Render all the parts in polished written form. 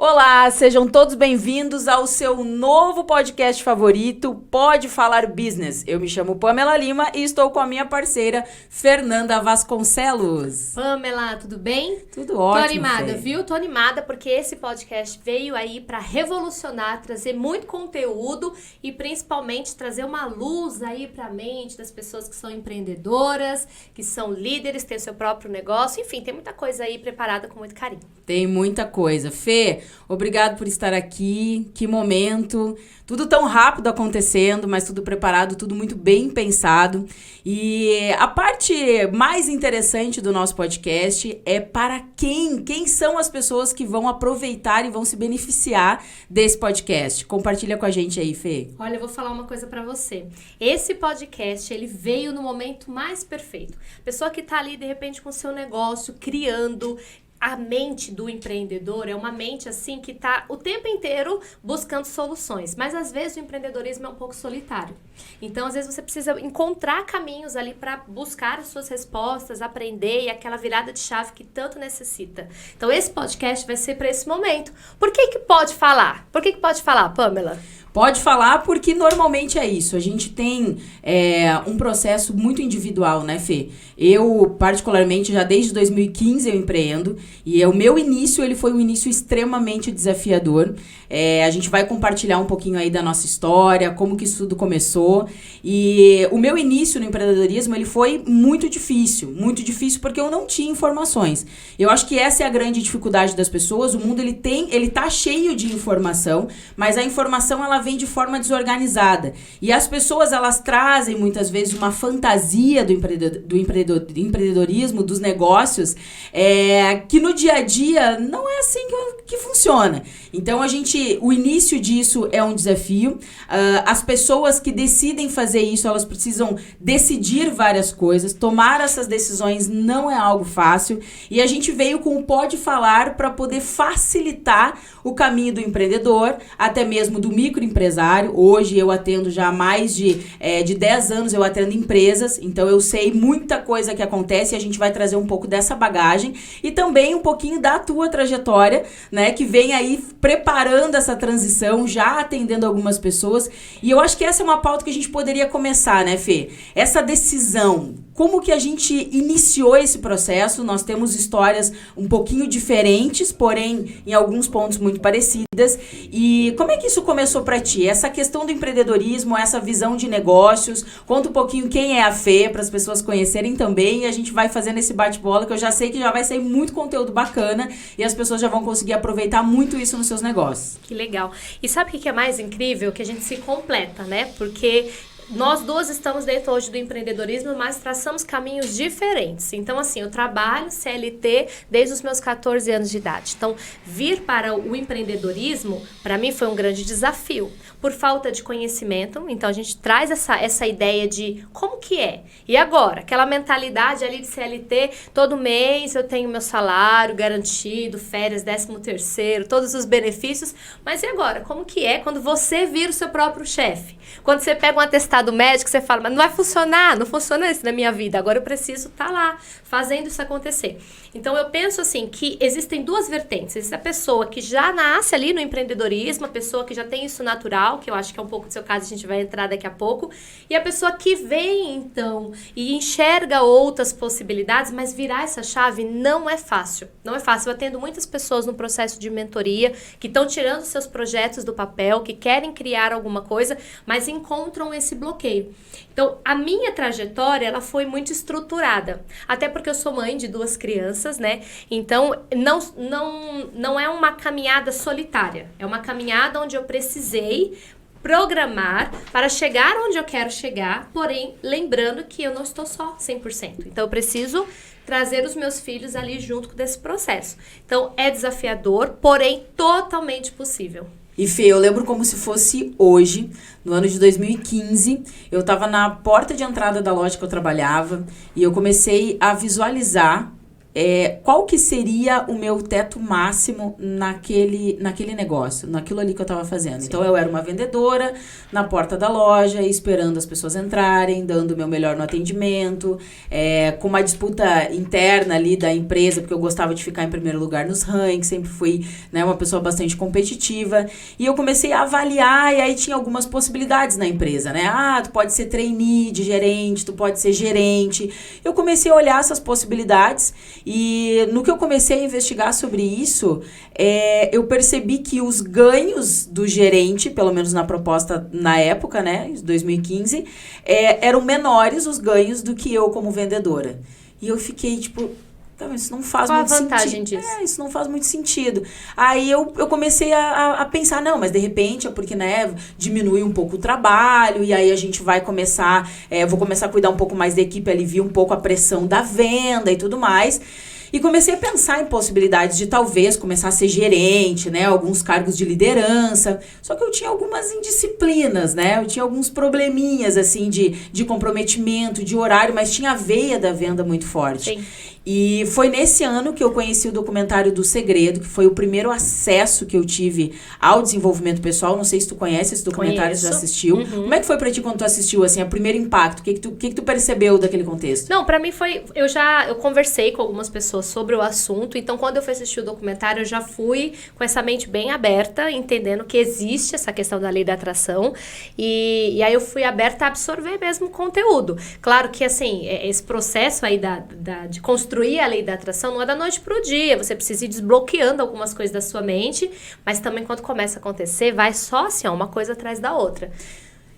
Olá, sejam todos bem-vindos ao seu novo podcast favorito, Pode Falar Business. Eu me chamo Pamela Lima e estou com a minha parceira, Fernanda Vasconcelos. Pamela, tudo bem? Tudo ótimo, Tô animada, Fê. viu? Tô animada porque esse podcast veio aí para revolucionar, trazer muito conteúdo e principalmente trazer uma luz aí pra mente das pessoas que são empreendedoras, que são líderes, têm o seu próprio negócio. Enfim, tem muita coisa aí preparada com muito carinho. Tem muita coisa. Fê, obrigado por estar aqui. Que momento. Tudo tão rápido acontecendo, mas tudo preparado, tudo muito bem pensado. E a parte mais interessante do nosso podcast é para quem são as pessoas que vão aproveitar e vão se beneficiar desse podcast. Compartilha com a gente aí, Fê. Olha, eu vou falar uma coisa pra você. Esse podcast, ele veio no momento mais perfeito. Pessoa que tá ali, de repente, com o seu negócio, criando. A mente do empreendedor é uma mente assim que tá o tempo inteiro buscando soluções, mas às vezes o empreendedorismo é um pouco solitário. Então, às vezes você precisa encontrar caminhos ali para buscar as suas respostas, aprender e aquela virada de chave que tanto necessita. Então, esse podcast vai ser para esse momento. Por que pode falar? Por que pode falar, Pamela? Pode falar porque normalmente é isso. A gente tem um processo muito individual, né, Fê? Eu, particularmente, já desde 2015 eu empreendo. E o meu início, ele foi um início extremamente desafiador. A gente vai compartilhar um pouquinho aí da nossa história, como que isso tudo começou. E o meu início no empreendedorismo, ele foi muito difícil porque eu não tinha informações. Eu acho que essa é a grande dificuldade das pessoas. O mundo, ele tá cheio de informação, mas a informação, ela vem de forma desorganizada. E as pessoas, elas trazem muitas vezes uma fantasia do empreendedorismo, dos negócios, que no dia a dia não é assim que funciona. Então, o início disso é um desafio. As pessoas que decidem fazer isso, elas precisam decidir várias coisas. Tomar essas decisões não é algo fácil. E a gente veio com o Pode Falar para poder facilitar o caminho do empreendedor, até mesmo do microempresário. Hoje eu atendo já há mais de 10 anos, eu atendo empresas, então eu sei muita coisa que acontece e a gente vai trazer um pouco dessa bagagem e também um pouquinho da tua trajetória, né, que vem aí preparando essa transição, já atendendo algumas pessoas. E eu acho que essa é uma pauta que a gente poderia começar, né, Fê? Essa decisão. Como que a gente iniciou esse processo? Nós temos histórias um pouquinho diferentes, porém em alguns pontos muito parecidas. E como é que isso começou para ti? Essa questão do empreendedorismo, essa visão de negócios. Conta um pouquinho quem é a Fê, para as pessoas conhecerem também. E a gente vai fazendo esse bate-bola, que eu já sei que já vai sair muito conteúdo bacana e as pessoas já vão conseguir aproveitar muito isso nos seus negócios. Que legal. E sabe o que é mais incrível? Que a gente se completa, né? Porque nós duas estamos dentro hoje do empreendedorismo, mas traçamos caminhos diferentes. Então, assim, eu trabalho CLT desde os meus 14 anos de idade. Então, vir para o empreendedorismo, para mim, foi um grande desafio. Por falta de conhecimento, então a gente traz essa ideia de como que é. E agora? Aquela mentalidade ali de CLT, todo mês eu tenho meu salário garantido, férias, 13º, todos os benefícios. Mas e agora? Como que é quando você vira o seu próprio chefe? Quando você pega um atestado médico, você fala, mas não vai funcionar, não funciona isso na minha vida, agora eu preciso estar lá, fazendo isso acontecer. Então, eu penso assim, que existem duas vertentes. Existe a pessoa que já nasce ali no empreendedorismo, a pessoa que já tem isso natural, que eu acho que é um pouco do seu caso, a gente vai entrar daqui a pouco, e a pessoa que vem, então, e enxerga outras possibilidades, mas virar essa chave não é fácil. Não é fácil. Eu atendo muitas pessoas no processo de mentoria, que estão tirando seus projetos do papel, que querem criar alguma coisa, mas encontram esse bloqueio. Então, a minha trajetória, ela foi muito estruturada. Até porque eu sou mãe de 2 crianças, né? Então, não é uma caminhada solitária. É uma caminhada onde eu precisei programar para chegar onde eu quero chegar, porém, lembrando que eu não estou só 100%. Então, eu preciso trazer os meus filhos ali junto desse processo. Então, é desafiador, porém, totalmente possível. E Fê, eu lembro como se fosse hoje, no ano de 2015, eu estava na porta de entrada da loja que eu trabalhava e eu comecei a visualizar qual que seria o meu teto máximo naquele negócio, naquilo ali que eu estava fazendo. Sim. Então, eu era uma vendedora na porta da loja, esperando as pessoas entrarem, dando o meu melhor no atendimento, com uma disputa interna ali da empresa, porque eu gostava de ficar em primeiro lugar nos rankings, sempre fui, né, uma pessoa bastante competitiva. E eu comecei a avaliar, e aí tinha algumas possibilidades na empresa, né? Tu pode ser trainee de gerente, tu pode ser gerente. Eu comecei a olhar essas possibilidades. E no que eu comecei a investigar sobre isso, eu percebi que os ganhos do gerente, pelo menos na proposta na época, né, 2015, eram menores os ganhos do que eu como vendedora. E eu fiquei, tipo... Isso não faz muito sentido. Qual a vantagem disso? Isso não faz muito sentido. Aí eu comecei a pensar, não, mas de repente é porque, né, diminui um pouco o trabalho, e aí a gente vai começar, vou começar a cuidar um pouco mais da equipe, alivia um pouco a pressão da venda e tudo mais. E comecei a pensar em possibilidades de talvez começar a ser gerente, né? Alguns cargos de liderança. Só que eu tinha algumas indisciplinas, né? Eu tinha alguns probleminhas, assim, de comprometimento, de horário, mas tinha a veia da venda muito forte. Sim. E foi nesse ano que eu conheci o documentário do Segredo, que foi o primeiro acesso que eu tive ao desenvolvimento pessoal. Não sei se tu conhece esse documentário, já assistiu. Uhum. Como é que foi pra ti quando tu assistiu, assim, o primeiro impacto? O que tu percebeu daquele contexto? Não, pra mim foi... Eu conversei com algumas pessoas sobre o assunto, então quando eu fui assistir o documentário, eu já fui com essa mente bem aberta, entendendo que existe essa questão da lei da atração, e aí eu fui aberta a absorver mesmo o conteúdo. Claro que, assim, esse processo aí de construir a lei da atração não é da noite pro dia, você precisa ir desbloqueando algumas coisas da sua mente, mas também quando começa a acontecer, vai só assim, uma coisa atrás da outra.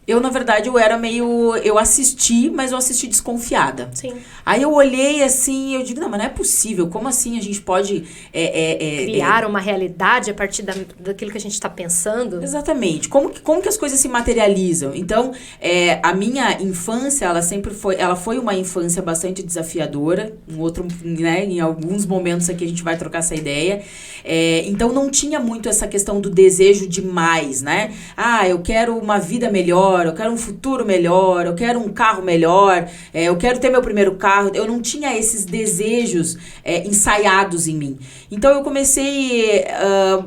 Eu, na verdade, eu assisti, mas eu assisti desconfiada. Sim. Aí eu olhei assim, eu digo, não, mas não é possível, como assim a gente pode... criar uma realidade a partir daquilo que a gente está pensando? Exatamente. Como que as coisas se materializam? Então, a minha infância, ela foi uma infância bastante desafiadora, né, em alguns momentos aqui a gente vai trocar essa ideia. Então, não tinha muito essa questão do desejo de mais, né? Eu quero uma vida melhor, eu quero um futuro melhor, eu quero um carro melhor, eu quero ter meu primeiro carro. Eu não tinha esses desejos ensaiados em mim. Então, eu comecei...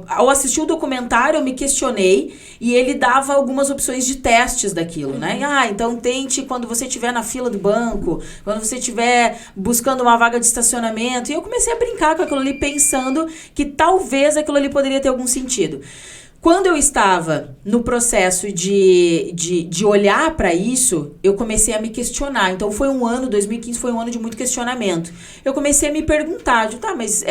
ao assistir o documentário, eu me questionei e ele dava algumas opções de testes daquilo, né? Então tente quando você estiver na fila do banco, quando você estiver buscando uma vaga de estacionamento. E eu comecei a brincar com aquilo ali, pensando que talvez aquilo ali poderia ter algum sentido. Quando eu estava no processo de olhar para isso, eu comecei a me questionar. Então, 2015 foi um ano de muito questionamento. Eu comecei a me perguntar, mas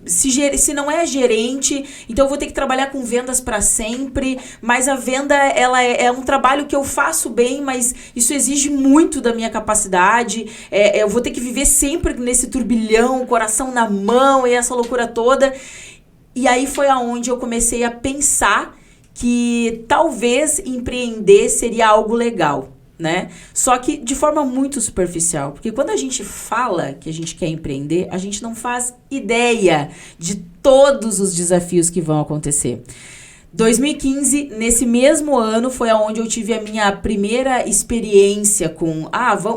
se não é gerente, então eu vou ter que trabalhar com vendas para sempre, mas a venda, ela é um trabalho que eu faço bem, mas isso exige muito da minha capacidade, eu vou ter que viver sempre nesse turbilhão, coração na mão e essa loucura toda. E aí foi aonde eu comecei a pensar que talvez empreender seria algo legal, né? Só que de forma muito superficial, porque quando a gente fala que a gente quer empreender, a gente não faz ideia de todos os desafios que vão acontecer. 2015, nesse mesmo ano, foi aonde eu tive a minha primeira experiência com,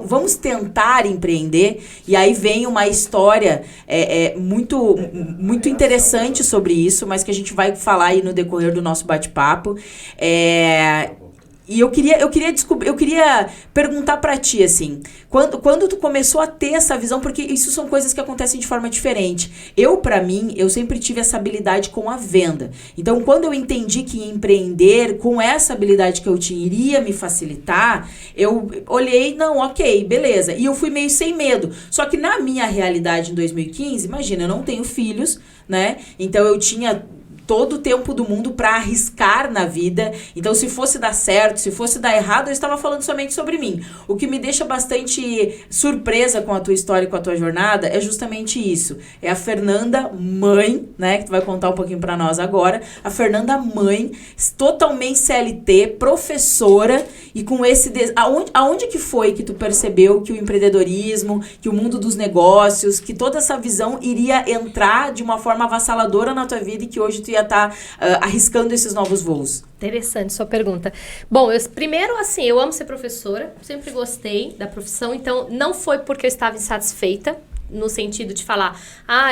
vamos tentar empreender, e aí vem uma história muito, muito interessante sobre isso, mas que a gente vai falar aí no decorrer do nosso bate-papo. E eu queria perguntar pra ti, assim, quando tu começou a ter essa visão, porque isso são coisas que acontecem de forma diferente. Pra mim, eu sempre tive essa habilidade com a venda. Então, quando eu entendi que empreender com essa habilidade que eu tinha iria me facilitar, eu olhei, não, ok, beleza. E eu fui meio sem medo. Só que na minha realidade em 2015, imagina, eu não tenho filhos, né? Então, eu tinha todo o tempo do mundo para arriscar na vida. Então, se fosse dar certo, se fosse dar errado, eu estava falando somente sobre mim. O que me deixa bastante surpresa com a tua história e com a tua jornada é justamente isso. É a Fernanda mãe, né, que tu vai contar um pouquinho para nós agora. A Fernanda mãe, totalmente CLT, professora, e com esse... Aonde que foi que tu percebeu que o empreendedorismo, que o mundo dos negócios, que toda essa visão iria entrar de uma forma avassaladora na tua vida e que hoje tu ia estar arriscando esses novos voos? Interessante sua pergunta. Bom, primeiro, assim, eu amo ser professora, sempre gostei da profissão, então não foi porque eu estava insatisfeita, no sentido de falar,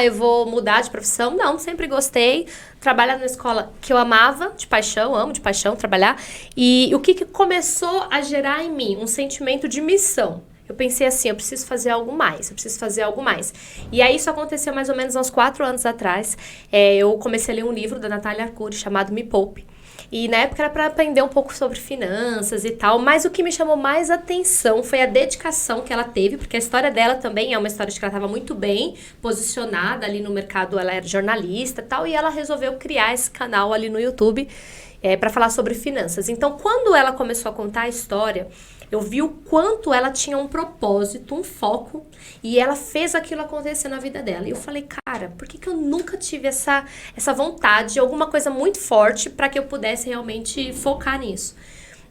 eu vou mudar de profissão. Não, sempre gostei. Trabalhar numa escola que eu amava, de paixão, amo de paixão trabalhar. E o que começou a gerar em mim? Um sentimento de missão. Eu pensei assim, eu preciso fazer algo mais, E aí isso aconteceu mais ou menos uns 4 anos atrás. Eu comecei a ler um livro da Natália Arcuri chamado Me Poupe. E na época era para aprender um pouco sobre finanças e tal, mas o que me chamou mais atenção foi a dedicação que ela teve, porque a história dela também é uma história de que ela estava muito bem posicionada ali no mercado, ela era jornalista e tal, e ela resolveu criar esse canal ali no YouTube para falar sobre finanças. Então, quando ela começou a contar a história, eu vi o quanto ela tinha um propósito, um foco, e ela fez aquilo acontecer na vida dela. E eu falei, cara, por que eu nunca tive essa vontade, alguma coisa muito forte para que eu pudesse realmente focar nisso?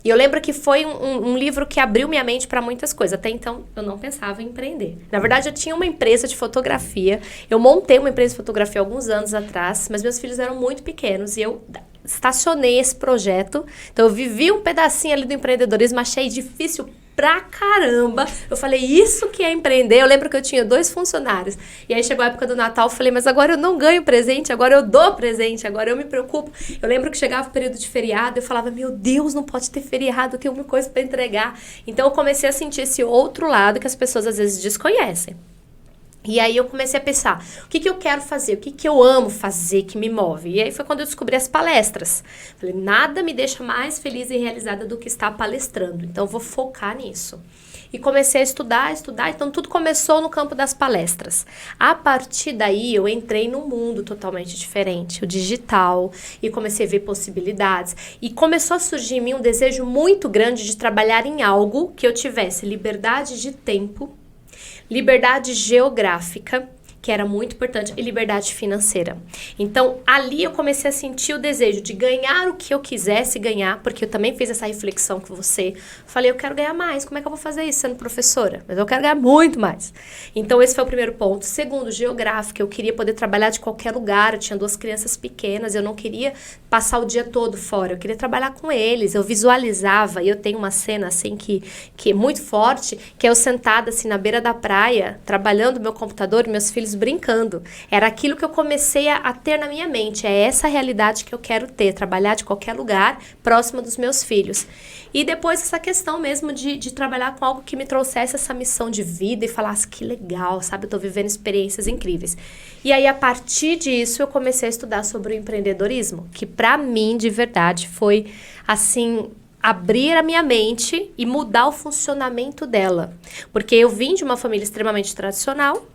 E eu lembro que foi um livro que abriu minha mente para muitas coisas. Até então, eu não pensava em empreender. Na verdade, eu tinha uma empresa de fotografia. Eu montei uma empresa de fotografia alguns anos atrás, mas meus filhos eram muito pequenos e eu estacionei esse projeto. Então, eu vivi um pedacinho ali do empreendedorismo, achei difícil pra caramba. Eu falei, isso que é empreender. Eu lembro que eu tinha 2 funcionários. E aí chegou a época do Natal, eu falei, mas agora eu não ganho presente, agora eu dou presente, agora eu me preocupo. Eu lembro que chegava o período de feriado, eu falava, meu Deus, não pode ter feriado, eu tenho uma coisa pra entregar. Então eu comecei a sentir esse outro lado que as pessoas às vezes desconhecem. E aí eu comecei a pensar, o que eu quero fazer? O que eu amo fazer, que me move? E aí foi quando eu descobri as palestras. Falei, nada me deixa mais feliz e realizada do que estar palestrando. Então, eu vou focar nisso. E comecei a estudar. Então, tudo começou no campo das palestras. A partir daí, eu entrei num mundo totalmente diferente, o digital, e comecei a ver possibilidades. E começou a surgir em mim um desejo muito grande de trabalhar em algo que eu tivesse liberdade de tempo, liberdade geográfica, que era muito importante, e liberdade financeira. Então, ali eu comecei a sentir o desejo de ganhar o que eu quisesse ganhar, porque eu também fiz essa reflexão com você. Falei, eu quero ganhar mais, como é que eu vou fazer isso sendo professora? Mas eu quero ganhar muito mais. Então, esse foi o primeiro ponto. Segundo, geográfica, eu queria poder trabalhar de qualquer lugar, eu tinha 2 crianças pequenas, eu não queria passar o dia todo fora, eu queria trabalhar com eles, eu visualizava, e eu tenho uma cena assim que é muito forte, que é eu sentada assim na beira da praia, trabalhando no meu computador e meus filhos brincando. Era aquilo que eu comecei a ter na minha mente. É essa realidade que eu quero ter. Trabalhar de qualquer lugar, próximo dos meus filhos. E depois essa questão mesmo de trabalhar com algo que me trouxesse essa missão de vida e falasse que legal, sabe? Eu tô vivendo experiências incríveis. E aí, a partir disso, eu comecei a estudar sobre o empreendedorismo, que pra mim, de verdade, foi assim, abrir a minha mente e mudar o funcionamento dela. Porque eu vim de uma família extremamente tradicional.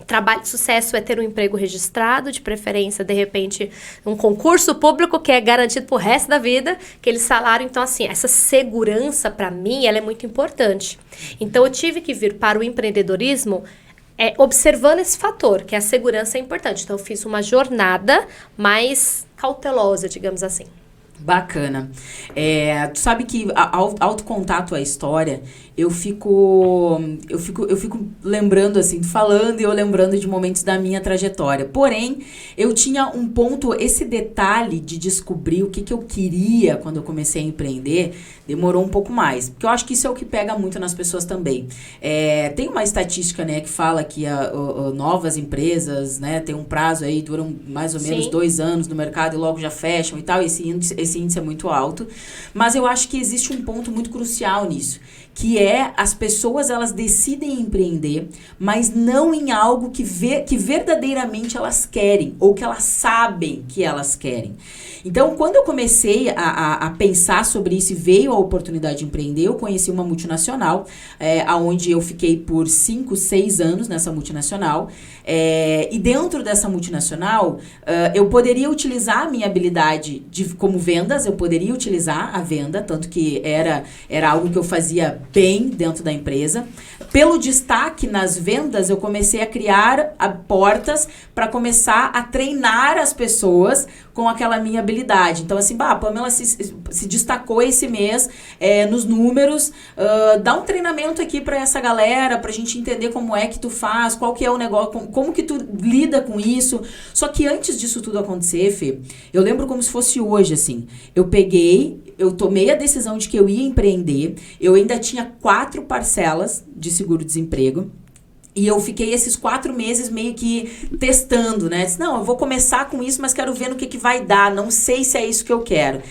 Trabalho de sucesso é ter um emprego registrado, de preferência, de repente, um concurso público que é garantido pro resto da vida, aquele salário. Então, assim, essa segurança, para mim, ela é muito importante. Então, eu tive que vir para o empreendedorismo observando esse fator, que a segurança é importante. Então, eu fiz uma jornada mais cautelosa, digamos assim. Bacana. Tu sabe que ao contato à história, eu fico lembrando, assim, falando e eu lembrando de momentos da minha trajetória. Porém, eu tinha um ponto, esse detalhe de descobrir o que eu queria quando eu comecei a empreender, demorou um pouco mais. Porque eu acho que isso é o que pega muito nas pessoas também. Tem uma estatística, né, que fala que novas empresas, né, tem um prazo aí, duram mais ou menos 2 anos no mercado e logo já fecham e tal. Esse índice é muito alto. Mas eu acho que existe um ponto muito crucial nisso, que é as pessoas, elas decidem empreender, mas não em algo que verdadeiramente elas querem, ou que elas sabem que elas querem. Então, quando eu comecei a pensar sobre isso e veio a oportunidade de empreender, eu conheci uma multinacional, onde eu fiquei por 5, 6 anos nessa multinacional, e dentro dessa multinacional, eu poderia utilizar a minha habilidade como vendas, eu poderia utilizar a venda, tanto que era algo que eu fazia bem dentro da empresa. Pelo destaque nas vendas, eu comecei a criar portas para começar a treinar as pessoas com aquela minha habilidade. Então, assim, a Pamela se destacou esse mês nos números. Dá um treinamento aqui para essa galera, pra gente entender como é que tu faz, qual que é o negócio, como que tu lida com isso. Só que antes disso tudo acontecer, Fê, eu lembro como se fosse hoje, assim. Eu tomei a decisão de que eu ia empreender. Eu ainda tinha 4 parcelas de seguro-desemprego. E eu fiquei esses 4 meses meio que testando, né? Disse, não, eu vou começar com isso, mas quero ver no que vai dar. Não sei se é isso que eu quero.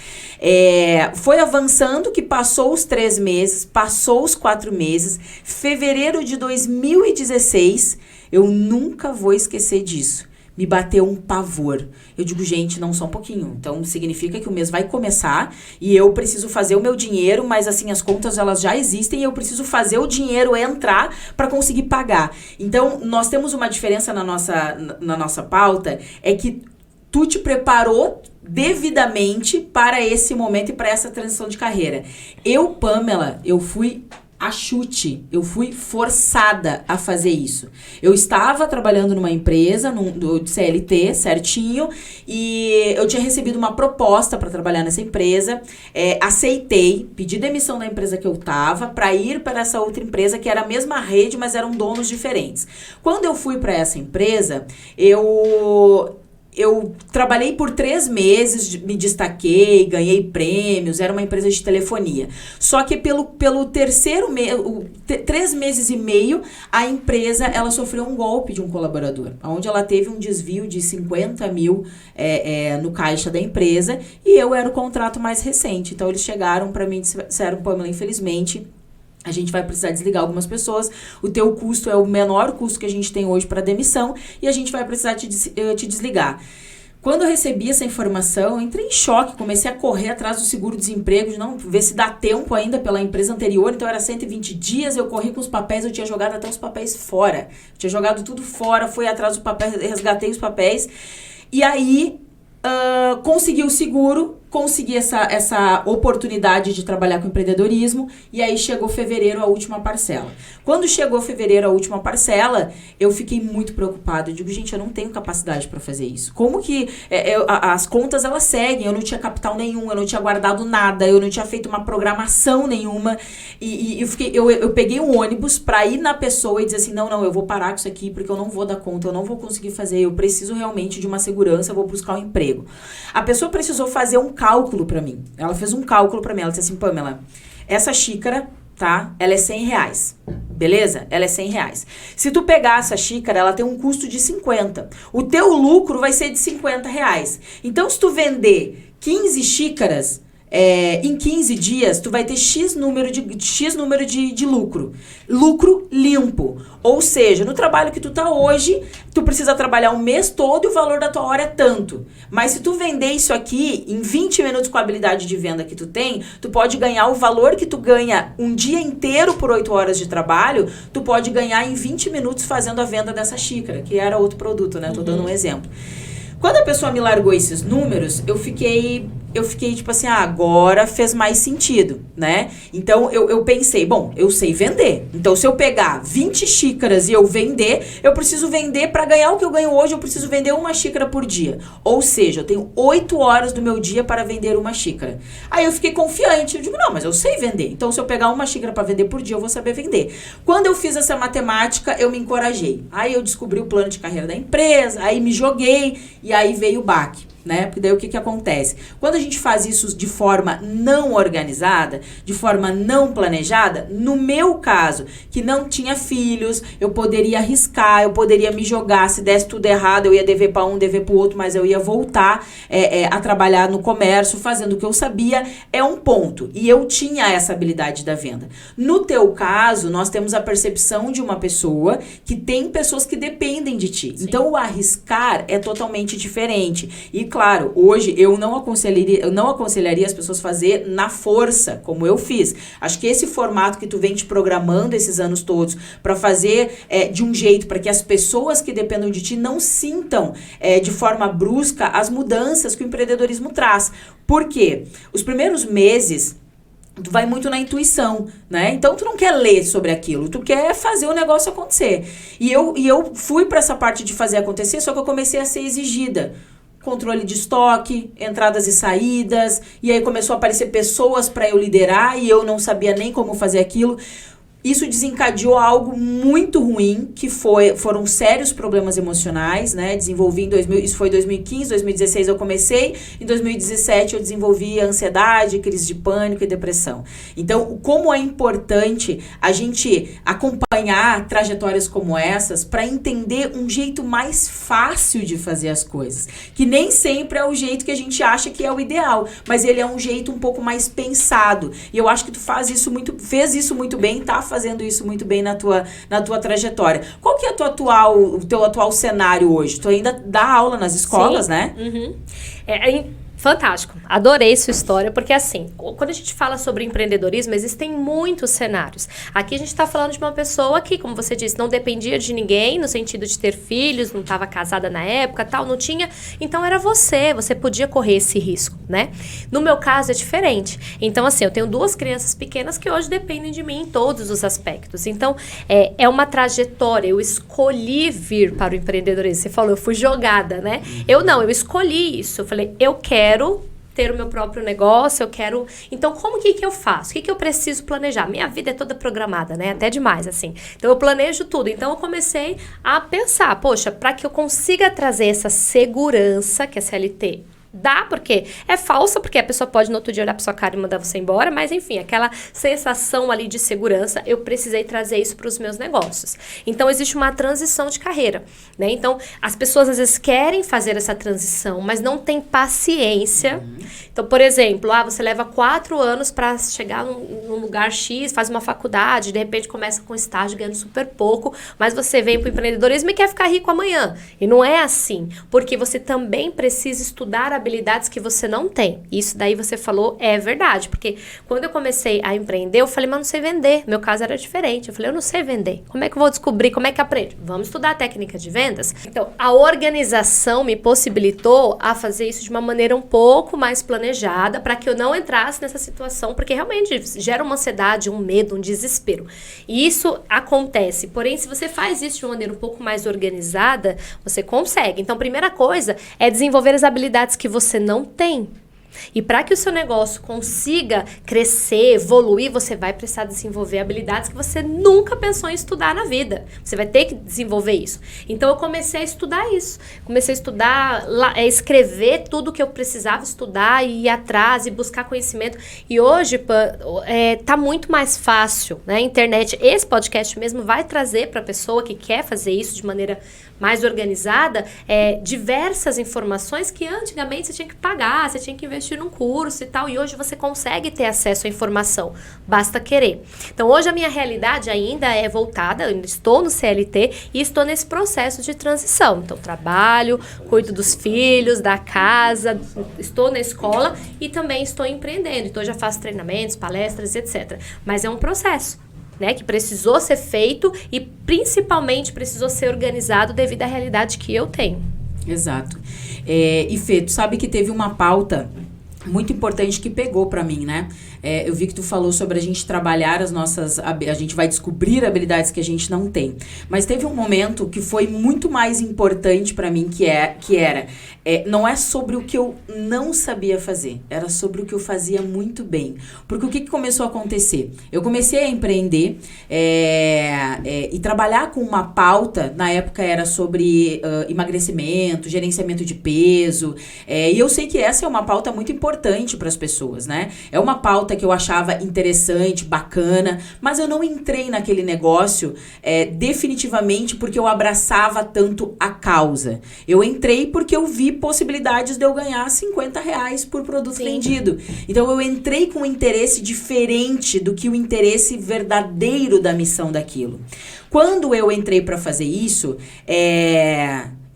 Foi avançando que passou os 3 meses, passou os 4 meses. Fevereiro de 2016, eu nunca vou esquecer disso. Me bateu um pavor. Eu digo, gente, não, só um pouquinho. Então, significa que o mês vai começar e eu preciso fazer o meu dinheiro, mas assim, as contas elas já existem e eu preciso fazer o dinheiro entrar para conseguir pagar. Então, nós temos uma diferença na nossa pauta, é que tu te preparou devidamente para esse momento e para essa transição de carreira. Eu, Pamela, eu fui a chute, eu fui forçada a fazer isso. Eu estava trabalhando numa empresa, do CLT, certinho, e eu tinha recebido uma proposta para trabalhar nessa empresa, aceitei, pedi demissão da empresa que eu estava para ir para essa outra empresa, que era a mesma rede, mas eram donos diferentes. Quando eu fui para essa empresa, eu trabalhei por 3 meses, me destaquei, ganhei prêmios, era uma empresa de telefonia. Só que pelo terceiro mês, 3 meses e meio, a empresa, ela sofreu um golpe de um colaborador, onde ela teve um desvio de 50 mil no caixa da empresa, e eu era o contrato mais recente. Então, eles chegaram para mim e disseram, Pamela, infelizmente, a gente vai precisar desligar algumas pessoas, o teu custo é o menor custo que a gente tem hoje para demissão e a gente vai precisar te desligar. Quando eu recebi essa informação, eu entrei em choque, comecei a correr atrás do seguro-desemprego, de não ver se dá tempo ainda pela empresa anterior, então era 120 dias, eu corri com os papéis, eu tinha jogado até os papéis fora, eu tinha jogado tudo fora, fui atrás dos papéis, resgatei os papéis, e aí consegui o seguro, consegui essa oportunidade de trabalhar com empreendedorismo, e aí chegou fevereiro, a última parcela. Quando chegou fevereiro, a última parcela, eu fiquei muito preocupada. Eu digo, gente, eu não tenho capacidade para fazer isso. Como que as contas, elas seguem? Eu não tinha capital nenhum, eu não tinha guardado nada, eu não tinha feito uma programação nenhuma, e eu peguei um ônibus para ir na pessoa e dizer assim, não, eu vou parar com isso aqui, porque eu não vou dar conta, eu não vou conseguir fazer, eu preciso realmente de uma segurança, eu vou buscar um emprego. A pessoa precisou fazer um cálculo pra mim. Ela fez um cálculo pra mim. Ela disse assim, Pamela, essa xícara, tá? Ela é R$100. Beleza? Ela é R$100. Se tu pegar essa xícara, ela tem um custo de 50. O teu lucro vai ser de R$50. Então, se tu vender 15 xícaras, em 15 dias, tu vai ter X número de lucro. Lucro limpo. Ou seja, no trabalho que tu tá hoje, tu precisa trabalhar um mês todo e o valor da tua hora é tanto. Mas se tu vender isso aqui, em 20 minutos com a habilidade de venda que tu tem, tu pode ganhar o valor que tu ganha um dia inteiro por 8 horas de trabalho, tu pode ganhar em 20 minutos fazendo a venda dessa xícara, que era outro produto, né? Tô dando um exemplo. Quando a pessoa me largou esses números, eu fiquei tipo assim, agora fez mais sentido, né? Então, eu pensei, bom, eu sei vender. Então, se eu pegar 20 xícaras e eu vender, eu preciso vender para ganhar o que eu ganho hoje, eu preciso vender uma xícara por dia. Ou seja, eu tenho 8 horas do meu dia para vender uma xícara. Aí eu fiquei confiante, eu digo, não, mas eu sei vender. Então, se eu pegar uma xícara para vender por dia, eu vou saber vender. Quando eu fiz essa matemática, eu me encorajei. Aí eu descobri o plano de carreira da empresa, aí me joguei e aí veio o baque. Né? Porque daí o que acontece? Quando a gente faz isso de forma não organizada, de forma não planejada, no meu caso, que não tinha filhos, eu poderia arriscar, eu poderia me jogar, se desse tudo errado, eu ia dever para um, dever para o outro, mas eu ia voltar a trabalhar no comércio, fazendo o que eu sabia, é um ponto. E eu tinha essa habilidade da venda. No teu caso, nós temos a percepção de uma pessoa que tem pessoas que dependem de ti. Sim. Então, o arriscar é totalmente diferente. E claro, hoje eu não aconselharia as pessoas fazer na força, como eu fiz. Acho que esse formato que tu vem te programando esses anos todos para fazer de um jeito para que as pessoas que dependam de ti não sintam de forma brusca as mudanças que o empreendedorismo traz. Por quê? Os primeiros meses tu vai muito na intuição, né? Então, tu não quer ler sobre aquilo, tu quer fazer o negócio acontecer. E eu fui para essa parte de fazer acontecer, só que eu comecei a ser exigida. Controle de estoque, entradas e saídas, e aí começou a aparecer pessoas para eu liderar e eu não sabia nem como fazer aquilo. Isso desencadeou algo muito ruim, que foram sérios problemas emocionais, né? Desenvolvi isso foi em 2015, 2016 eu comecei, em 2017 eu desenvolvi ansiedade, crise de pânico e depressão. Então, como é importante a gente acompanhar trajetórias como essas para entender um jeito mais fácil de fazer as coisas, que nem sempre é o jeito que a gente acha que é o ideal, mas ele é um jeito um pouco mais pensado. E eu acho que tu fez isso muito bem, tá fazendo isso muito bem na tua trajetória. Qual que é o teu atual cenário hoje? Tu ainda dá aula nas escolas, né? Uhum. Fantástico, adorei sua história, porque assim, quando a gente fala sobre empreendedorismo, existem muitos cenários. Aqui a gente está falando de uma pessoa que, como você disse, não dependia de ninguém, no sentido de ter filhos, não estava casada na época, tal, não tinha, então era você podia correr esse risco, né? No meu caso é diferente, então assim, eu tenho 2 crianças pequenas que hoje dependem de mim em todos os aspectos, então é uma trajetória, eu escolhi vir para o empreendedorismo, você falou, eu fui jogada, né? Eu escolhi isso, eu falei, eu quero ter o meu próprio negócio, eu quero... Então, como que eu faço? O que eu preciso planejar? Minha vida é toda programada, né? Até demais, assim. Então, eu planejo tudo. Então, eu comecei a pensar, poxa, para que eu consiga trazer essa segurança que a CLT dá, porque é falsa, porque a pessoa pode no outro dia olhar pra sua cara e mandar você embora, mas enfim, aquela sensação ali de segurança, eu precisei trazer isso para os meus negócios. Então, existe uma transição de carreira, né? Então, as pessoas às vezes querem fazer essa transição, mas não tem paciência. Então, por exemplo, você leva 4 anos para chegar num lugar X, faz uma faculdade, de repente começa com estágio ganhando super pouco, mas você vem pro empreendedorismo e quer ficar rico amanhã. E não é assim, porque você também precisa estudar habilidades que você não tem. Isso daí você falou é verdade, porque quando eu comecei a empreender, eu falei, mas não sei vender. Meu caso era diferente. Eu falei, eu não sei vender. Como é que eu vou descobrir? Como é que aprende? Vamos estudar a técnica de vendas? Então, a organização me possibilitou a fazer isso de uma maneira um pouco mais planejada, para que eu não entrasse nessa situação, porque realmente gera uma ansiedade, um medo, um desespero. E isso acontece. Porém, se você faz isso de uma maneira um pouco mais organizada, você consegue. Então, a primeira coisa é desenvolver as habilidades que você não tem. E para que o seu negócio consiga crescer, evoluir, você vai precisar desenvolver habilidades que você nunca pensou em estudar na vida. Você vai ter que desenvolver isso. Então, eu comecei a estudar isso. Comecei a estudar, escrever tudo que eu precisava estudar, e ir atrás e buscar conhecimento. E hoje, tá muito mais fácil, né? A internet, esse podcast mesmo vai trazer para a pessoa que quer fazer isso de maneira mais organizada, diversas informações que antigamente você tinha que pagar, você tinha que investir num curso e tal, e hoje você consegue ter acesso à informação, basta querer. Então, hoje a minha realidade ainda é voltada, eu estou no CLT e estou nesse processo de transição. Então, trabalho, cuido dos filhos, da casa, estou na escola e também estou empreendendo. Então, eu já faço treinamentos, palestras, etc. Mas é um processo, né, que precisou ser feito e principalmente precisou ser organizado devido à realidade que eu tenho. Exato. E Fê, tu sabe que teve uma pauta muito importante que pegou pra mim, né? Eu vi que tu falou sobre a gente trabalhar a gente vai descobrir habilidades que a gente não tem. Mas teve um momento que foi muito mais importante pra mim, que era, não é sobre o que eu não sabia fazer, era sobre o que eu fazia muito bem. Porque o que começou a acontecer? Eu comecei a empreender e trabalhar com uma pauta, na época era sobre emagrecimento, gerenciamento de peso, e eu sei que essa é uma pauta muito importante para as pessoas, né? É uma pauta que eu achava interessante, bacana, mas eu não entrei naquele negócio definitivamente porque eu abraçava tanto a causa. Eu entrei porque eu vi possibilidades de eu ganhar R$50 por produto vendido. Então, eu entrei com um interesse diferente do que o interesse verdadeiro da missão daquilo. Quando eu entrei para fazer isso,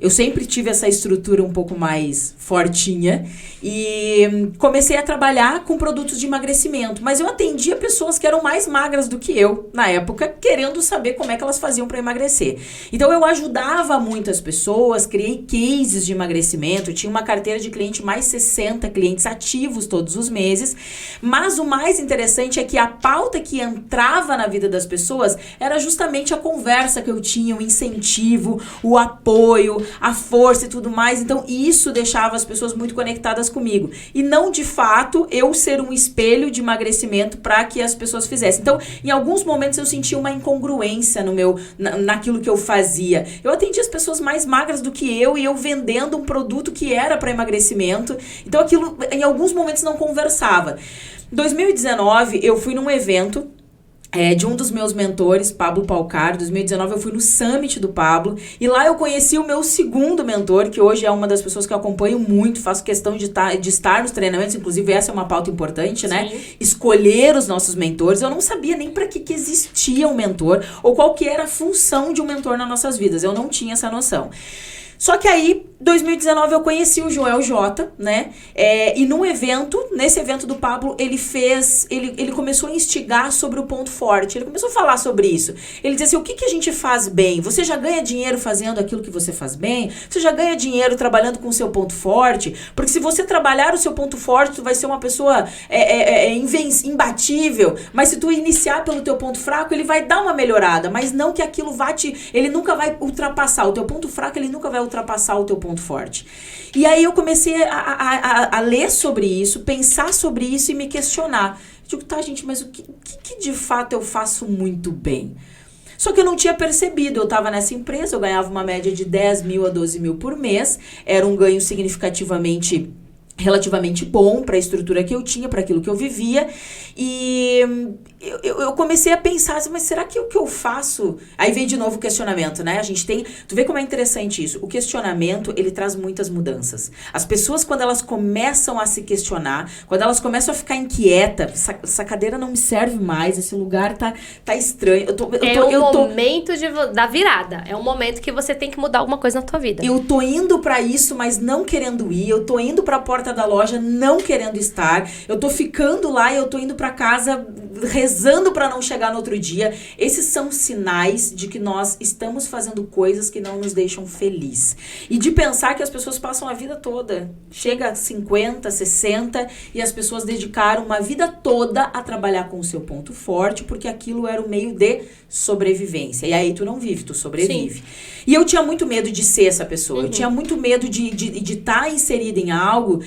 eu sempre tive essa estrutura um pouco mais fortinha e comecei a trabalhar com produtos de emagrecimento. Mas eu atendia pessoas que eram mais magras do que eu, na época, querendo saber como é que elas faziam para emagrecer. Então, eu ajudava muitas pessoas, criei cases de emagrecimento, tinha uma carteira de cliente, mais 60 clientes ativos todos os meses. Mas o mais interessante é que a pauta que entrava na vida das pessoas era justamente a conversa que eu tinha, o incentivo, o apoio, a força e tudo mais. Então, isso deixava as pessoas muito conectadas comigo. E não, de fato, eu ser um espelho de emagrecimento para que as pessoas fizessem. Então, em alguns momentos eu sentia uma incongruência naquilo que eu fazia. Eu atendia as pessoas mais magras do que eu e eu vendendo um produto que era para emagrecimento. Então, aquilo, em alguns momentos, não conversava. Em 2019, eu fui num evento de um dos meus mentores, Pablo Palcar. Em 2019 eu fui no Summit do Pablo e lá eu conheci o meu segundo mentor, que hoje é uma das pessoas que eu acompanho muito, faço questão de estar nos treinamentos, inclusive essa é uma pauta importante, né? Escolher os nossos mentores. Eu não sabia nem para que existia um mentor ou qual que era a função de um mentor nas nossas vidas, eu não tinha essa noção. Só que aí, 2019, eu conheci o Joel J, né? E nesse evento do Pablo, ele começou a instigar sobre o ponto forte. Ele começou a falar sobre isso. Ele dizia assim, o que a gente faz bem? Você já ganha dinheiro fazendo aquilo que você faz bem? Você já ganha dinheiro trabalhando com o seu ponto forte? Porque se você trabalhar o seu ponto forte, tu vai ser uma pessoa imbatível. Mas se tu iniciar pelo teu ponto fraco, ele vai dar uma melhorada. Mas não que aquilo ele nunca vai ultrapassar. O teu ponto fraco, ele nunca vai ultrapassar o teu ponto forte. E aí eu comecei a ler sobre isso, pensar sobre isso e me questionar. Eu digo, tá, gente, mas o que de fato eu faço muito bem? Só que eu não tinha percebido, eu estava nessa empresa, eu ganhava uma média de 10 mil a 12 mil por mês, era um ganho relativamente bom para a estrutura que eu tinha, para aquilo que eu vivia, e eu comecei a pensar, mas será que o que eu faço... Aí veio de novo o questionamento, né? Tu vê como é interessante isso. O questionamento, ele traz muitas mudanças. As pessoas, quando elas começam a se questionar, quando elas começam a ficar inquietas, essa cadeira não me serve mais, esse lugar tá estranho. Momento da virada. É um momento que você tem que mudar alguma coisa na tua vida. Eu tô indo para isso, mas não querendo ir. Eu tô indo para a porta da loja, não querendo estar. Eu tô ficando lá e eu tô indo para casa rezando para não chegar no outro dia. Esses são sinais de que nós estamos fazendo coisas que não nos deixam felizes. E de pensar que as pessoas passam a vida toda. Chega a 50, 60 e as pessoas dedicaram uma vida toda a trabalhar com o seu ponto forte, porque aquilo era o meio de sobrevivência. E aí tu não vive, tu sobrevive. Sim. E eu tinha muito medo de ser essa pessoa. Eu tinha muito medo de estar inserida em algo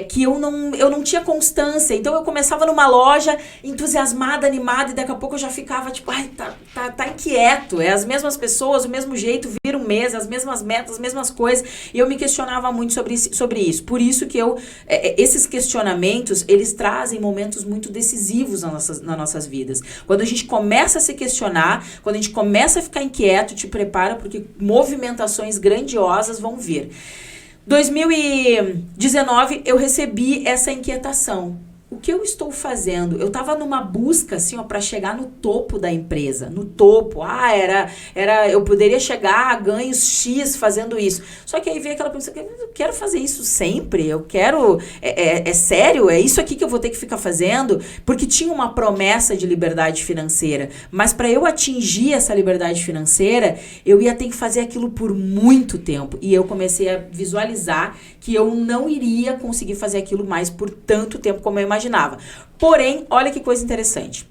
que eu não tinha constância. Então eu começava numa loja entusiasmada, animada, e daqui a pouco eu já ficava tipo, ai, tá inquieto. É as mesmas pessoas, o mesmo jeito, vira um mês, as mesmas metas, as mesmas coisas. E eu me questionava muito sobre isso. Por isso que esses questionamentos, eles trazem momentos muito decisivos nas nossas vidas. Quando a gente começa a se questionar, quando a gente começa a ficar inquieto, te prepara, porque movimentações grandiosas vão vir. 2019, eu recebi essa inquietação. O que eu estou fazendo? Eu estava numa busca, assim, para chegar no topo da empresa. No topo. Eu poderia chegar a ganhos X fazendo isso. Só que aí veio aquela pessoa, eu quero fazer isso sempre? Eu quero... É sério? É isso aqui que eu vou ter que ficar fazendo? Porque tinha uma promessa de liberdade financeira. Mas para eu atingir essa liberdade financeira, eu ia ter que fazer aquilo por muito tempo. E eu comecei a visualizar que eu não iria conseguir fazer aquilo mais por tanto tempo como eu imaginava. Porém, olha que coisa interessante.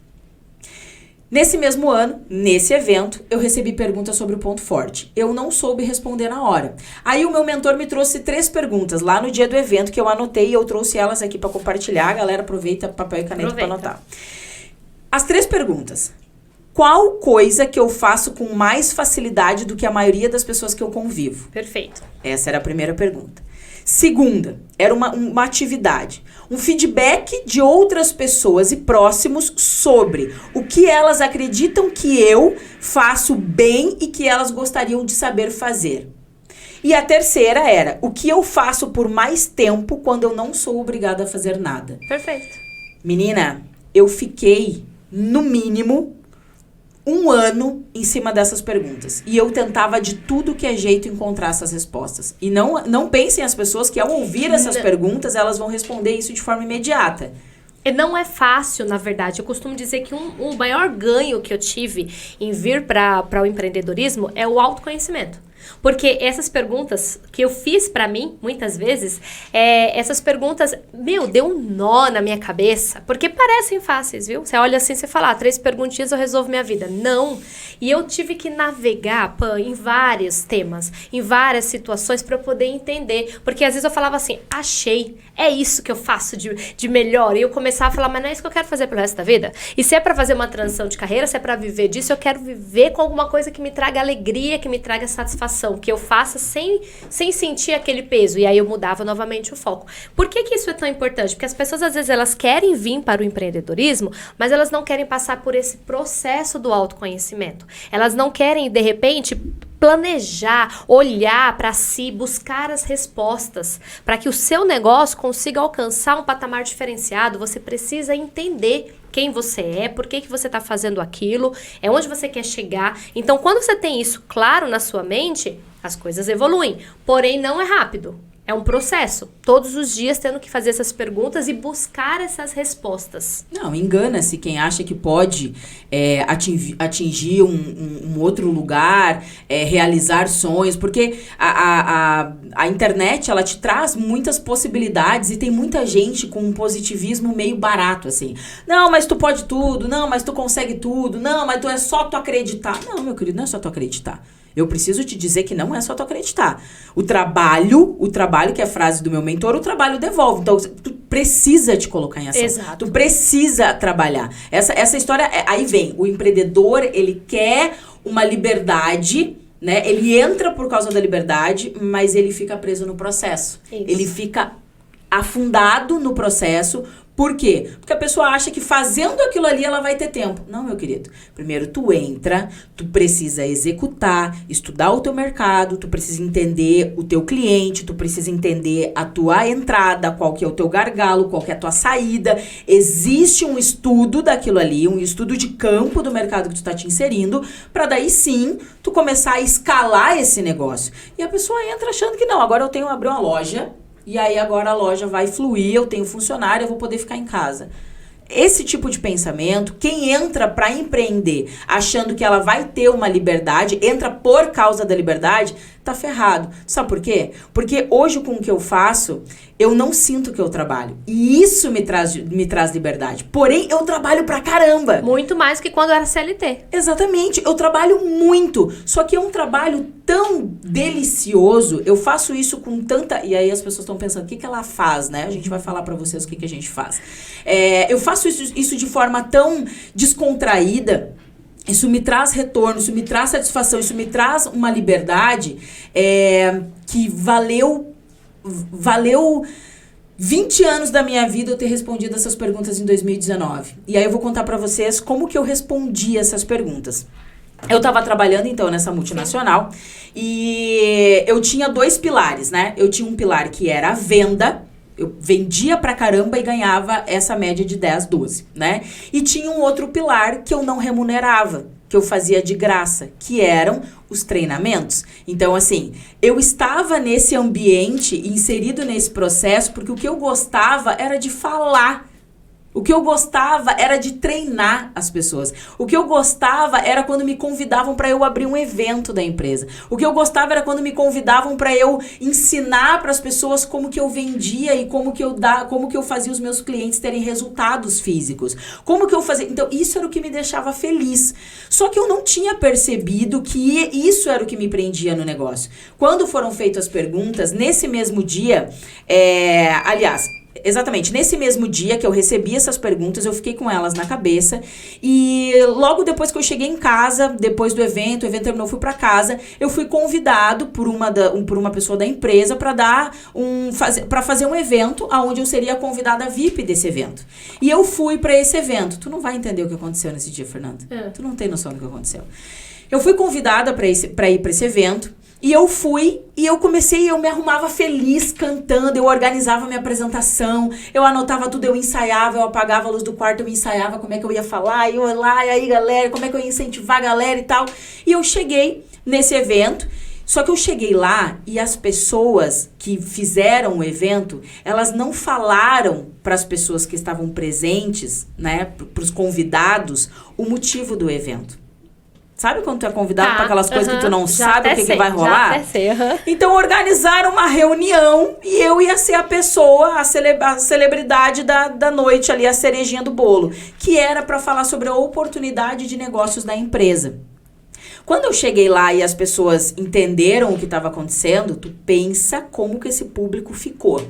Nesse mesmo ano, nesse evento, eu recebi perguntas sobre o ponto forte. Eu não soube responder na hora. Aí o meu mentor me trouxe 3 perguntas lá no dia do evento que eu anotei e eu trouxe elas aqui para compartilhar. A galera aproveita papel e caneta para anotar. As 3 perguntas. Qual coisa que eu faço com mais facilidade do que a maioria das pessoas que eu convivo? Perfeito. Essa era a primeira pergunta. Segunda, era uma atividade, um feedback de outras pessoas e próximos sobre o que elas acreditam que eu faço bem e que elas gostariam de saber fazer. E a terceira era o que eu faço por mais tempo quando eu não sou obrigada a fazer nada. Perfeito. Menina, eu fiquei, no mínimo, 1 ano em cima dessas perguntas. E eu tentava de tudo que é jeito encontrar essas respostas. E não pensem as pessoas que ao ouvir essas perguntas, elas vão responder isso de forma imediata. Não é fácil, na verdade. Eu costumo dizer que o maior ganho que eu tive em vir para o empreendedorismo é o autoconhecimento. Porque essas perguntas que eu fiz pra mim, muitas vezes, essas perguntas, deu um nó na minha cabeça, porque parecem fáceis, viu? Você olha assim, você fala, 3 perguntinhas eu resolvo minha vida. Não. E eu tive que navegar, em vários temas, em várias situações pra eu poder entender. Porque às vezes eu falava assim, achei, é isso que eu faço de melhor. E eu começava a falar, mas não é isso que eu quero fazer pelo resto da vida? E se é pra fazer uma transição de carreira, se é pra viver disso, eu quero viver com alguma coisa que me traga alegria, que me traga satisfação, que eu faça sem sentir aquele peso. E aí eu mudava novamente o foco. Por que isso é tão importante? Porque as pessoas, às vezes, elas querem vir para o empreendedorismo, mas elas não querem passar por esse processo do autoconhecimento. Elas não querem, de repente, planejar, olhar para si, buscar as respostas. Para que o seu negócio consiga alcançar um patamar diferenciado, você precisa entender quem você é, por que você está fazendo aquilo, onde você quer chegar. Então, quando você tem isso claro na sua mente, as coisas evoluem. Porém, não é rápido. É um processo. Todos os dias tendo que fazer essas perguntas e buscar essas respostas. Não, engana-se quem acha que pode atingir um outro lugar, realizar sonhos, porque a internet, ela te traz muitas possibilidades e tem muita gente com um positivismo meio barato, assim. Não, mas tu pode tudo, não, mas tu consegue tudo, não, mas é só tu acreditar. Não, meu querido, não é só tu acreditar. Eu preciso te dizer que não é só tu acreditar. O trabalho, que é a frase do meu mentor, o trabalho devolve. Então, tu precisa te colocar em ação. Exato. Tu precisa trabalhar. Essa história, aí vem, o empreendedor, ele quer uma liberdade, né? Ele entra por causa da liberdade, mas ele fica preso no processo. Isso. Ele fica afundado no processo. Por quê? Porque a pessoa acha que fazendo aquilo ali ela vai ter tempo. Não, meu querido. Primeiro tu entra, tu precisa executar, estudar o teu mercado, tu precisa entender o teu cliente, tu precisa entender a tua entrada, qual que é o teu gargalo, qual que é a tua saída. Existe um estudo daquilo ali, um estudo de campo do mercado que tu tá te inserindo, para daí sim tu começar a escalar esse negócio. E a pessoa entra achando que não, agora eu tenho que abrir uma loja, e aí agora a loja vai fluir, eu tenho funcionário, eu vou poder ficar em casa. Esse tipo de pensamento, quem entra para empreender achando que ela vai ter uma liberdade, entra por causa da liberdade, tá ferrado. Sabe por quê? Porque hoje com o que eu faço, eu não sinto que eu trabalho. E isso me traz liberdade. Porém, eu trabalho pra caramba. Muito mais que quando era CLT. Exatamente, eu trabalho muito. Só que é um trabalho tão delicioso, eu faço isso com tanta... E aí as pessoas estão pensando, o que ela faz, né? A gente vai falar pra vocês o que a gente faz. Eu faço isso de forma tão descontraída. Isso me traz retorno, isso me traz satisfação, isso me traz uma liberdade que valeu 20 anos da minha vida eu ter respondido essas perguntas em 2019. E aí eu vou contar pra vocês como que eu respondi essas perguntas. Eu tava trabalhando, então, nessa multinacional e eu tinha 2 pilares, né? Eu tinha um pilar que era a venda. Eu vendia pra caramba e ganhava essa média de 10, 12, né? E tinha um outro pilar que eu não remunerava, que eu fazia de graça, que eram os treinamentos. Então, assim, eu estava nesse ambiente, inserido nesse processo, porque o que eu gostava era de falar. O que eu gostava era de treinar as pessoas. O que eu gostava era quando me convidavam para eu abrir um evento da empresa. O que eu gostava era quando me convidavam para eu ensinar para as pessoas como que eu vendia e como que eu fazia os meus clientes terem resultados físicos. Como que eu fazia... Então, isso era o que me deixava feliz. Só que eu não tinha percebido que isso era o que me prendia no negócio. Quando foram feitas as perguntas, nesse mesmo dia, exatamente, nesse mesmo dia que eu recebi essas perguntas, eu fiquei com elas na cabeça e logo depois que eu cheguei em casa, depois do evento, o evento terminou, eu fui pra casa, eu fui convidado por uma pessoa da empresa para fazer um evento onde eu seria a convidada VIP desse evento. E eu fui pra esse evento. Tu não vai entender o que aconteceu nesse dia, Fernanda. Tu não tem noção do que aconteceu. Eu fui convidada pra ir pra esse evento. E eu fui, e eu me arrumava feliz cantando, eu organizava minha apresentação, eu anotava tudo, eu ensaiava, eu apagava a luz do quarto, eu ensaiava como é que eu ia falar, e eu lá, e aí galera, como é que eu ia incentivar a galera e tal. E eu cheguei nesse evento, só que eu cheguei lá e as pessoas que fizeram o evento, elas não falaram para as pessoas que estavam presentes, né, para os convidados, o motivo do evento. Sabe quando tu é convidado para aquelas coisas que tu não já sabe o que vai rolar? Já até sei, Então organizaram uma reunião e eu ia ser a pessoa, a celebridade da noite ali, a cerejinha do bolo, que era para falar sobre a oportunidade de negócios da empresa. Quando eu cheguei lá e as pessoas entenderam o que estava acontecendo, tu pensa como que esse público ficou.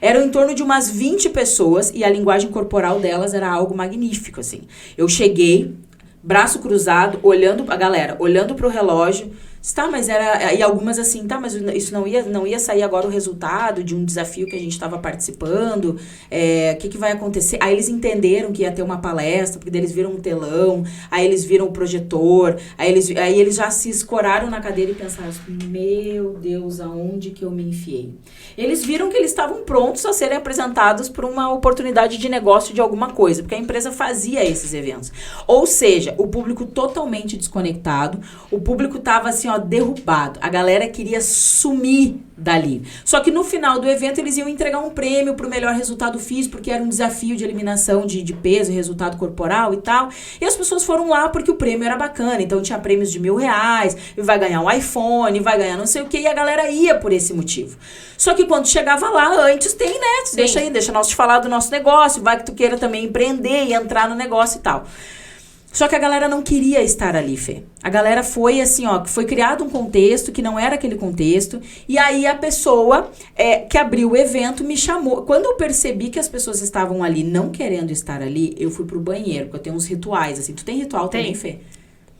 Eram em torno de umas 20 pessoas e a linguagem corporal delas era algo magnífico, assim. Eu cheguei, braço cruzado, olhando a galera, olhando pro relógio. Tá, mas era... E algumas assim, tá, mas isso não ia sair agora o resultado de um desafio que a gente estava participando. O que vai acontecer? Aí eles entenderam que ia ter uma palestra, porque daí eles viram um telão, aí eles viram o projetor, aí eles já se escoraram na cadeira e pensaram assim, meu Deus, aonde que eu me enfiei? Eles viram que eles estavam prontos a serem apresentados por uma oportunidade de negócio de alguma coisa, porque a empresa fazia esses eventos. Ou seja, o público totalmente desconectado, o público estava assim, ó, derrubado. A galera queria sumir dali. Só que no final do evento eles iam entregar um prêmio pro melhor resultado físico, porque era um desafio de eliminação de peso e resultado corporal e tal. E as pessoas foram lá porque o prêmio era bacana. Então tinha prêmios de R$1.000, vai ganhar um iPhone, vai ganhar não sei o que, e a galera ia por esse motivo. Só que quando chegava lá, antes tem, né? Deixa nós te falar do nosso negócio, vai que tu queira também empreender e entrar no negócio e tal. Só que a galera não queria estar ali, Fê. A galera foi assim, ó, foi criado um contexto que não era aquele contexto. E aí a pessoa que abriu o evento me chamou. Quando eu percebi que as pessoas estavam ali não querendo estar ali, eu fui pro banheiro, porque eu tenho uns rituais, assim. Tu tem ritual também, Fê?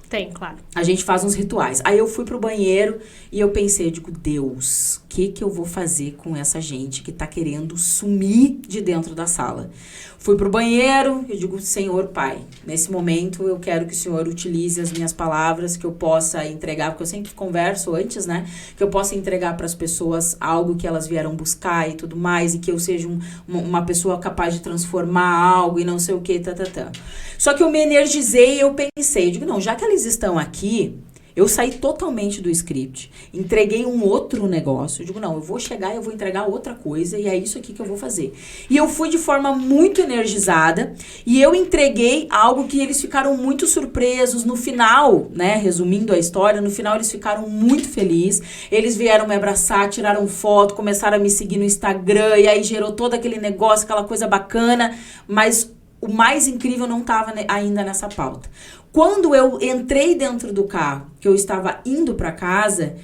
Tem, claro. A gente faz uns rituais. Aí eu fui pro banheiro e eu pensei, eu digo, Deus, o que eu vou fazer com essa gente que tá querendo sumir de dentro da sala? Fui pro banheiro, eu digo, Senhor Pai, nesse momento eu quero que o Senhor utilize as minhas palavras, que eu possa entregar, porque eu sempre converso antes, né? Que eu possa entregar para as pessoas algo que elas vieram buscar e tudo mais, e que eu seja uma pessoa capaz de transformar algo e não sei o que, Só que eu me energizei e eu pensei, eu digo, não, já que eles estão aqui, eu saí totalmente do script, entreguei um outro negócio, eu digo, não, eu vou chegar e eu vou entregar outra coisa e é isso aqui que eu vou fazer. E eu fui de forma muito energizada e eu entreguei algo que eles ficaram muito surpresos no final, né, resumindo a história, no final eles ficaram muito felizes, eles vieram me abraçar, tiraram foto, começaram a me seguir no Instagram e aí gerou todo aquele negócio, aquela coisa bacana, mas o mais incrível não estava ainda nessa pauta. Quando eu entrei dentro do carro, que eu estava indo para casa,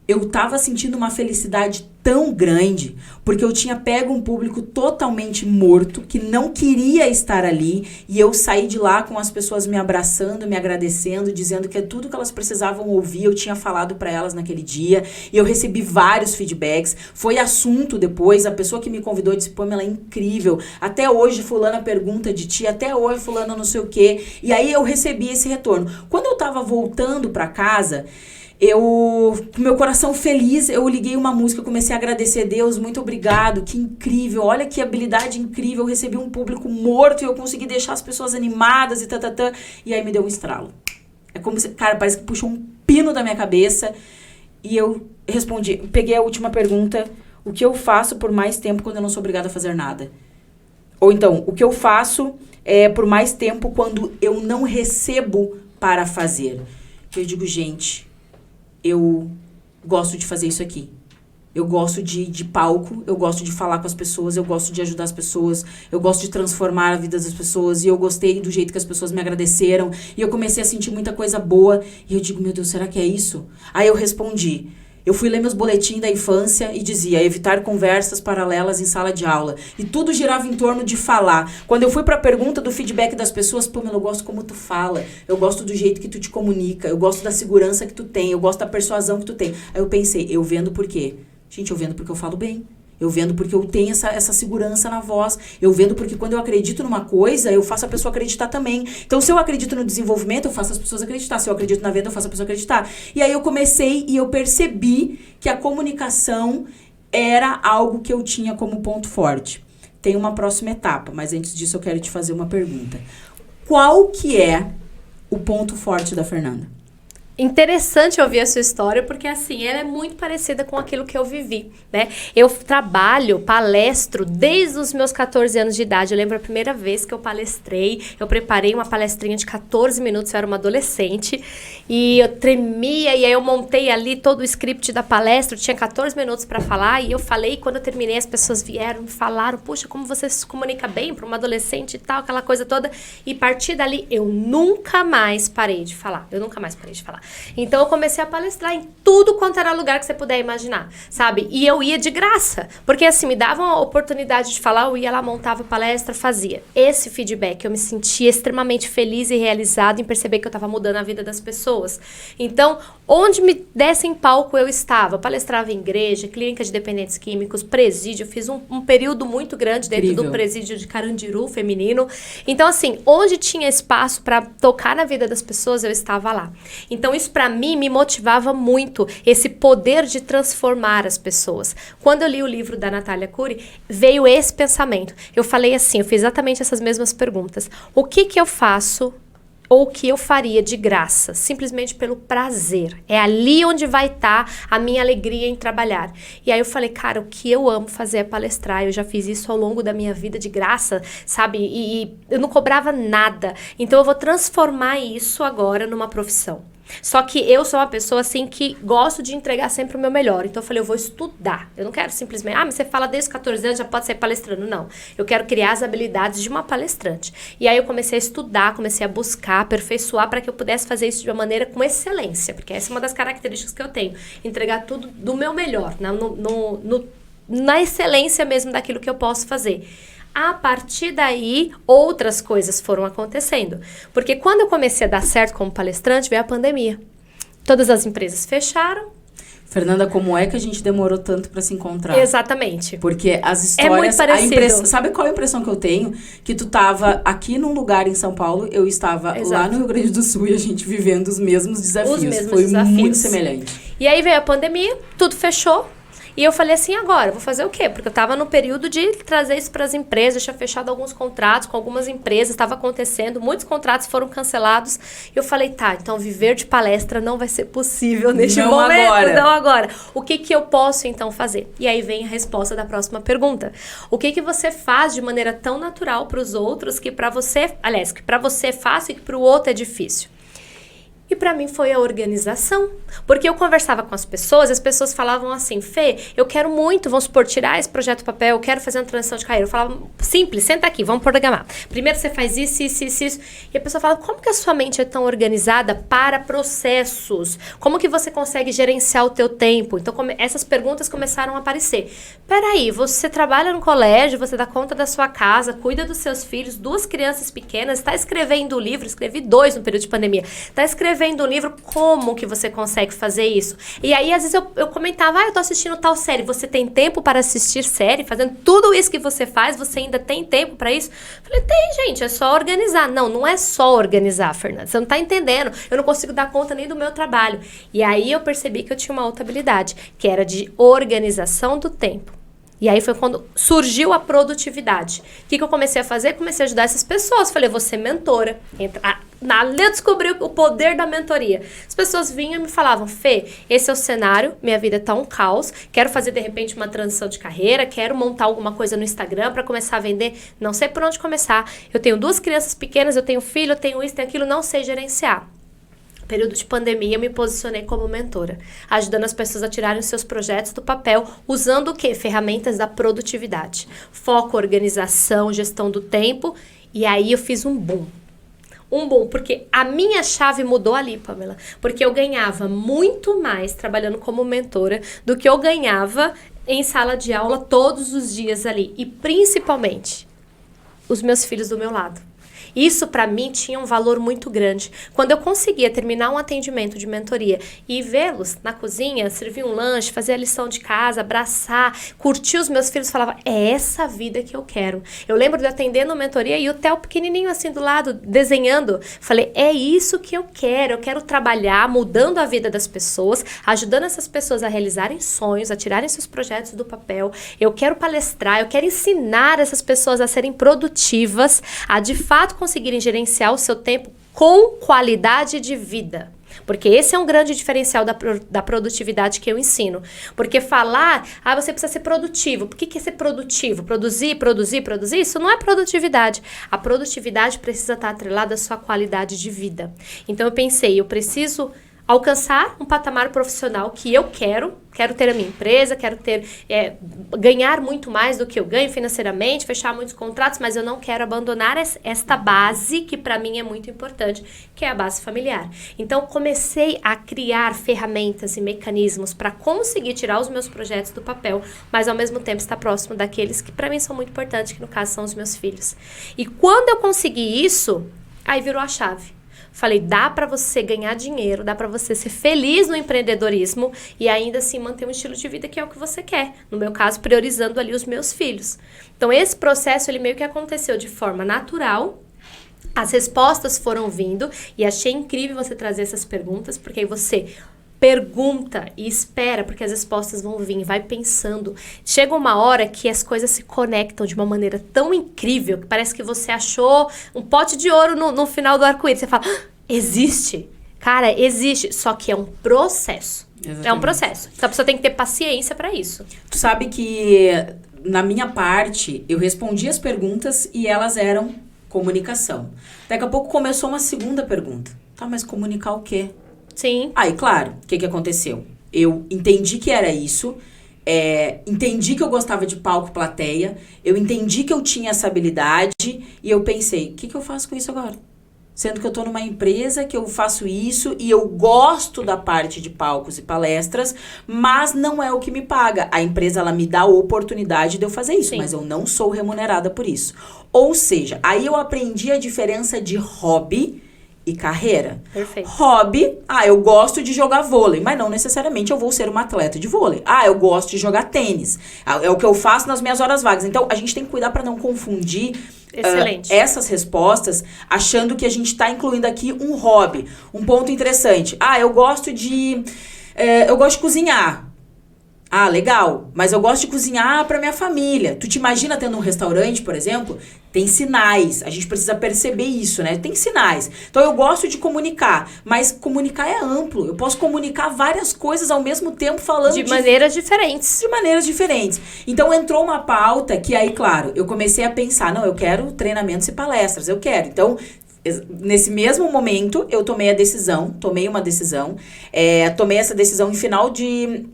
eu estava sentindo uma felicidade tão grande, porque eu tinha pego um público totalmente morto, que não queria estar ali, e eu saí de lá com as pessoas me abraçando, me agradecendo, dizendo que tudo que elas precisavam ouvir, eu tinha falado para elas naquele dia, e eu recebi vários feedbacks, foi assunto depois, a pessoa que me convidou disse, pô, ela é incrível, até hoje fulana pergunta de ti, até hoje fulana não sei o quê, e aí eu recebi esse retorno. Quando eu tava voltando para casa, com meu coração feliz, eu liguei uma música, comecei a agradecer a Deus, muito obrigado, que incrível, olha que habilidade incrível, eu recebi um público morto e eu consegui deixar as pessoas animadas e e aí me deu um estralo. É como se, cara, parece que puxou um pino da minha cabeça e eu respondi, peguei a última pergunta, o que eu faço por mais tempo quando eu não sou obrigada a fazer nada? Ou então, o que eu faço por mais tempo quando eu não recebo para fazer? Eu digo, gente, eu gosto de fazer isso aqui. Eu gosto de palco, eu gosto de falar com as pessoas, eu gosto de ajudar as pessoas, eu gosto de transformar a vida das pessoas, e eu gostei do jeito que as pessoas me agradeceram, e eu comecei a sentir muita coisa boa, e eu digo, meu Deus, será que é isso? Aí eu respondi, eu fui ler meus boletins da infância e dizia, evitar conversas paralelas em sala de aula. E tudo girava em torno de falar. Quando eu fui pra pergunta do feedback das pessoas, pô, eu gosto como tu fala, eu gosto do jeito que tu te comunica, eu gosto da segurança que tu tem, eu gosto da persuasão que tu tem. Aí eu pensei, eu vendo por quê? Gente, eu vendo porque eu falo bem. Eu vendo porque eu tenho essa segurança na voz. Eu vendo porque quando eu acredito numa coisa, eu faço a pessoa acreditar também. Então, se eu acredito no desenvolvimento, eu faço as pessoas acreditar. Se eu acredito na venda, eu faço a pessoa acreditar. E aí eu comecei e eu percebi que a comunicação era algo que eu tinha como ponto forte. Tem uma próxima etapa, mas antes disso eu quero te fazer uma pergunta. Qual que é o ponto forte da Fernanda? interessante ouvir a sua história, porque assim, ela é muito parecida com aquilo que eu vivi, né? Eu palestro desde os meus 14 anos de idade. Eu lembro a primeira vez que eu palestrei, eu preparei uma palestrinha de 14 minutos, eu era uma adolescente, e eu tremia, e aí eu montei ali todo o script da palestra, eu tinha 14 minutos para falar, e eu falei, e quando eu terminei, as pessoas vieram e falaram, puxa, como você se comunica bem para uma adolescente e tal, aquela coisa toda, e a partir dali, eu nunca mais parei de falar. Então, eu comecei a palestrar em tudo quanto era lugar que você puder imaginar, sabe? E eu ia de graça, porque assim, me davam a oportunidade de falar, eu ia lá, montava a palestra, fazia. Esse feedback, eu me sentia extremamente feliz e realizada em perceber que eu estava mudando a vida das pessoas. Então, onde me dessem palco, eu estava. Palestrava em igreja, clínica de dependentes químicos, presídio. Fiz um período muito grande dentro do presídio de Carandiru, feminino. Então, assim, onde tinha espaço para tocar na vida das pessoas, eu estava lá. Então, isso para mim me motivava muito, esse poder de transformar as pessoas. Quando eu li o livro da Natália Arcuri, veio esse pensamento. Eu falei assim, eu fiz exatamente essas mesmas perguntas. O que eu faço ou o que eu faria de graça, simplesmente pelo prazer? É ali onde vai estar a minha alegria em trabalhar. E aí eu falei, cara, o que eu amo fazer é palestrar. Eu já fiz isso ao longo da minha vida de graça, sabe? E eu não cobrava nada. Então eu vou transformar isso agora numa profissão. Só que eu sou uma pessoa assim que gosto de entregar sempre o meu melhor. Então eu falei, eu vou estudar. Eu não quero simplesmente, mas você fala desde os 14 anos, já pode sair palestrando. Não. Eu quero criar as habilidades de uma palestrante. E aí eu comecei a estudar, comecei a buscar, aperfeiçoar para que eu pudesse fazer isso de uma maneira com excelência. Porque essa é uma das características que eu tenho. Entregar tudo do meu melhor, na excelência mesmo daquilo que eu posso fazer. A partir daí, outras coisas foram acontecendo. Porque quando eu comecei a dar certo como palestrante, veio a pandemia. Todas as empresas fecharam. Fernanda, como é que a gente demorou tanto para se encontrar? Exatamente. Porque as histórias... É muito parecido. Sabe qual é a impressão que eu tenho? Que tu tava aqui num lugar em São Paulo, eu estava lá no Rio Grande do Sul e a gente vivendo os mesmos desafios. Foi muito semelhante. E aí veio a pandemia, tudo fechou. E eu falei assim, agora, vou fazer o quê? Porque eu estava no período de trazer isso para as empresas, eu tinha fechado alguns contratos com algumas empresas, estava acontecendo, muitos contratos foram cancelados. E eu falei, tá, então viver de palestra não vai ser possível neste momento. Não agora. O que eu posso então fazer? E aí vem a resposta da próxima pergunta. O que você faz de maneira tão natural para os outros que para você, aliás, que para você é fácil e que para o outro é difícil? E para mim foi a organização. Porque eu conversava com as pessoas falavam assim, Fê, eu quero muito, vamos supor, tirar esse projeto do papel, eu quero fazer uma transição de carreira. Eu falava, simples, senta aqui, vamos programar. Primeiro você faz isso. E a pessoa fala, como que a sua mente é tão organizada para processos? Como que você consegue gerenciar o teu tempo? Então, essas perguntas começaram a aparecer. Peraí, você trabalha no colégio, você dá conta da sua casa, cuida dos seus filhos, 2 crianças pequenas, está escrevendo um livro, escrevi 2 no período de pandemia, está escrevendo um livro, como que você consegue fazer isso? E aí, às vezes, eu comentava, eu tô assistindo tal série. Você tem tempo para assistir série? Fazendo tudo isso que você faz, você ainda tem tempo para isso? Falei, tem, gente, é só organizar. Não é só organizar, Fernanda. Você não tá entendendo. Eu não consigo dar conta nem do meu trabalho. E aí, eu percebi que eu tinha uma outra habilidade, que era de organização do tempo. E aí foi quando surgiu a produtividade. O que eu comecei a fazer? Comecei a ajudar essas pessoas. Falei, vou ser mentora. Ali eu descobri o poder da mentoria. As pessoas vinham e me falavam, Fê, esse é o cenário, minha vida tá um caos, quero fazer de repente uma transição de carreira, quero montar alguma coisa no Instagram para começar a vender, não sei por onde começar. Eu tenho 2 crianças pequenas, eu tenho filho, eu tenho isso, tenho aquilo, não sei gerenciar. Período de pandemia, eu me posicionei como mentora, ajudando as pessoas a tirarem os seus projetos do papel, usando o quê? Ferramentas da produtividade. Foco, organização, gestão do tempo. E aí eu fiz um boom, porque a minha chave mudou ali, Pamela. Porque eu ganhava muito mais trabalhando como mentora do que eu ganhava em sala de aula todos os dias ali. E principalmente, os meus filhos do meu lado. Isso, para mim, tinha um valor muito grande. Quando eu conseguia terminar um atendimento de mentoria e vê-los na cozinha, servir um lanche, fazer a lição de casa, abraçar, curtir os meus filhos, falava, é essa vida que eu quero. Eu lembro de atender na mentoria e o Theo pequenininho assim do lado, desenhando. Falei, é isso que eu quero trabalhar mudando a vida das pessoas, ajudando essas pessoas a realizarem sonhos, a tirarem seus projetos do papel. Eu quero palestrar, eu quero ensinar essas pessoas a serem produtivas, a de fato conseguirem gerenciar o seu tempo com qualidade de vida. Porque esse é um grande diferencial da produtividade que eu ensino. Porque falar, você precisa ser produtivo. Por que é ser produtivo? Produzir, isso não é produtividade. A produtividade precisa estar atrelada à sua qualidade de vida. Então eu pensei, eu preciso alcançar um patamar profissional que eu quero ter a minha empresa, quero ganhar muito mais do que eu ganho financeiramente, fechar muitos contratos, mas eu não quero abandonar esta base que para mim é muito importante, que é a base familiar. Então comecei a criar ferramentas e mecanismos para conseguir tirar os meus projetos do papel, mas ao mesmo tempo estar próximo daqueles que para mim são muito importantes, que no caso são os meus filhos. E quando eu consegui isso, aí virou a chave. Falei, dá para você ganhar dinheiro, dá para você ser feliz no empreendedorismo e ainda assim manter um estilo de vida que é o que você quer. No meu caso, priorizando ali os meus filhos. Então, esse processo, ele meio que aconteceu de forma natural. As respostas foram vindo e achei incrível você trazer essas perguntas, porque aí você pergunta e espera, porque as respostas vão vir, vai pensando. Chega uma hora que as coisas se conectam de uma maneira tão incrível que parece que você achou um pote de ouro no final do arco-íris. Você fala, existe. Cara, existe. Só que é um processo. Exatamente. É um processo. Então a pessoa tem que ter paciência para isso. Tu sabe que, na minha parte, eu respondi as perguntas e elas eram comunicação. Daqui a pouco começou uma segunda pergunta. Tá, mas comunicar o quê? Sim. Aí, claro, o que aconteceu? Eu entendi que era isso, entendi que eu gostava de palco plateia, eu entendi que eu tinha essa habilidade e eu pensei, o que eu faço com isso agora? Sendo que eu tô numa empresa que eu faço isso e eu gosto da parte de palcos e palestras, mas não é o que me paga. A empresa, ela me dá a oportunidade de eu fazer isso, sim, mas eu não sou remunerada por isso. Ou seja, aí eu aprendi a diferença de hobby e carreira. Perfeito. Hobby, eu gosto de jogar vôlei, mas não necessariamente eu vou ser uma atleta de vôlei. Eu gosto de jogar tênis. É o que eu faço nas minhas horas vagas. Então, a gente tem que cuidar para não confundir essas respostas, achando que a gente está incluindo aqui um hobby. Um ponto interessante. Eu gosto de cozinhar. Legal, mas eu gosto de cozinhar pra minha família. Tu te imagina tendo um restaurante, por exemplo? Tem sinais, a gente precisa perceber isso, né? Tem sinais. Então eu gosto de comunicar, mas comunicar é amplo. Eu posso comunicar várias coisas ao mesmo tempo falando de maneiras diferentes. De maneiras diferentes. Então entrou uma pauta que aí, claro, eu comecei a pensar, não, eu quero treinamentos e palestras, eu quero. Então, nesse mesmo momento, eu tomei uma decisão. Tomei essa decisão em final de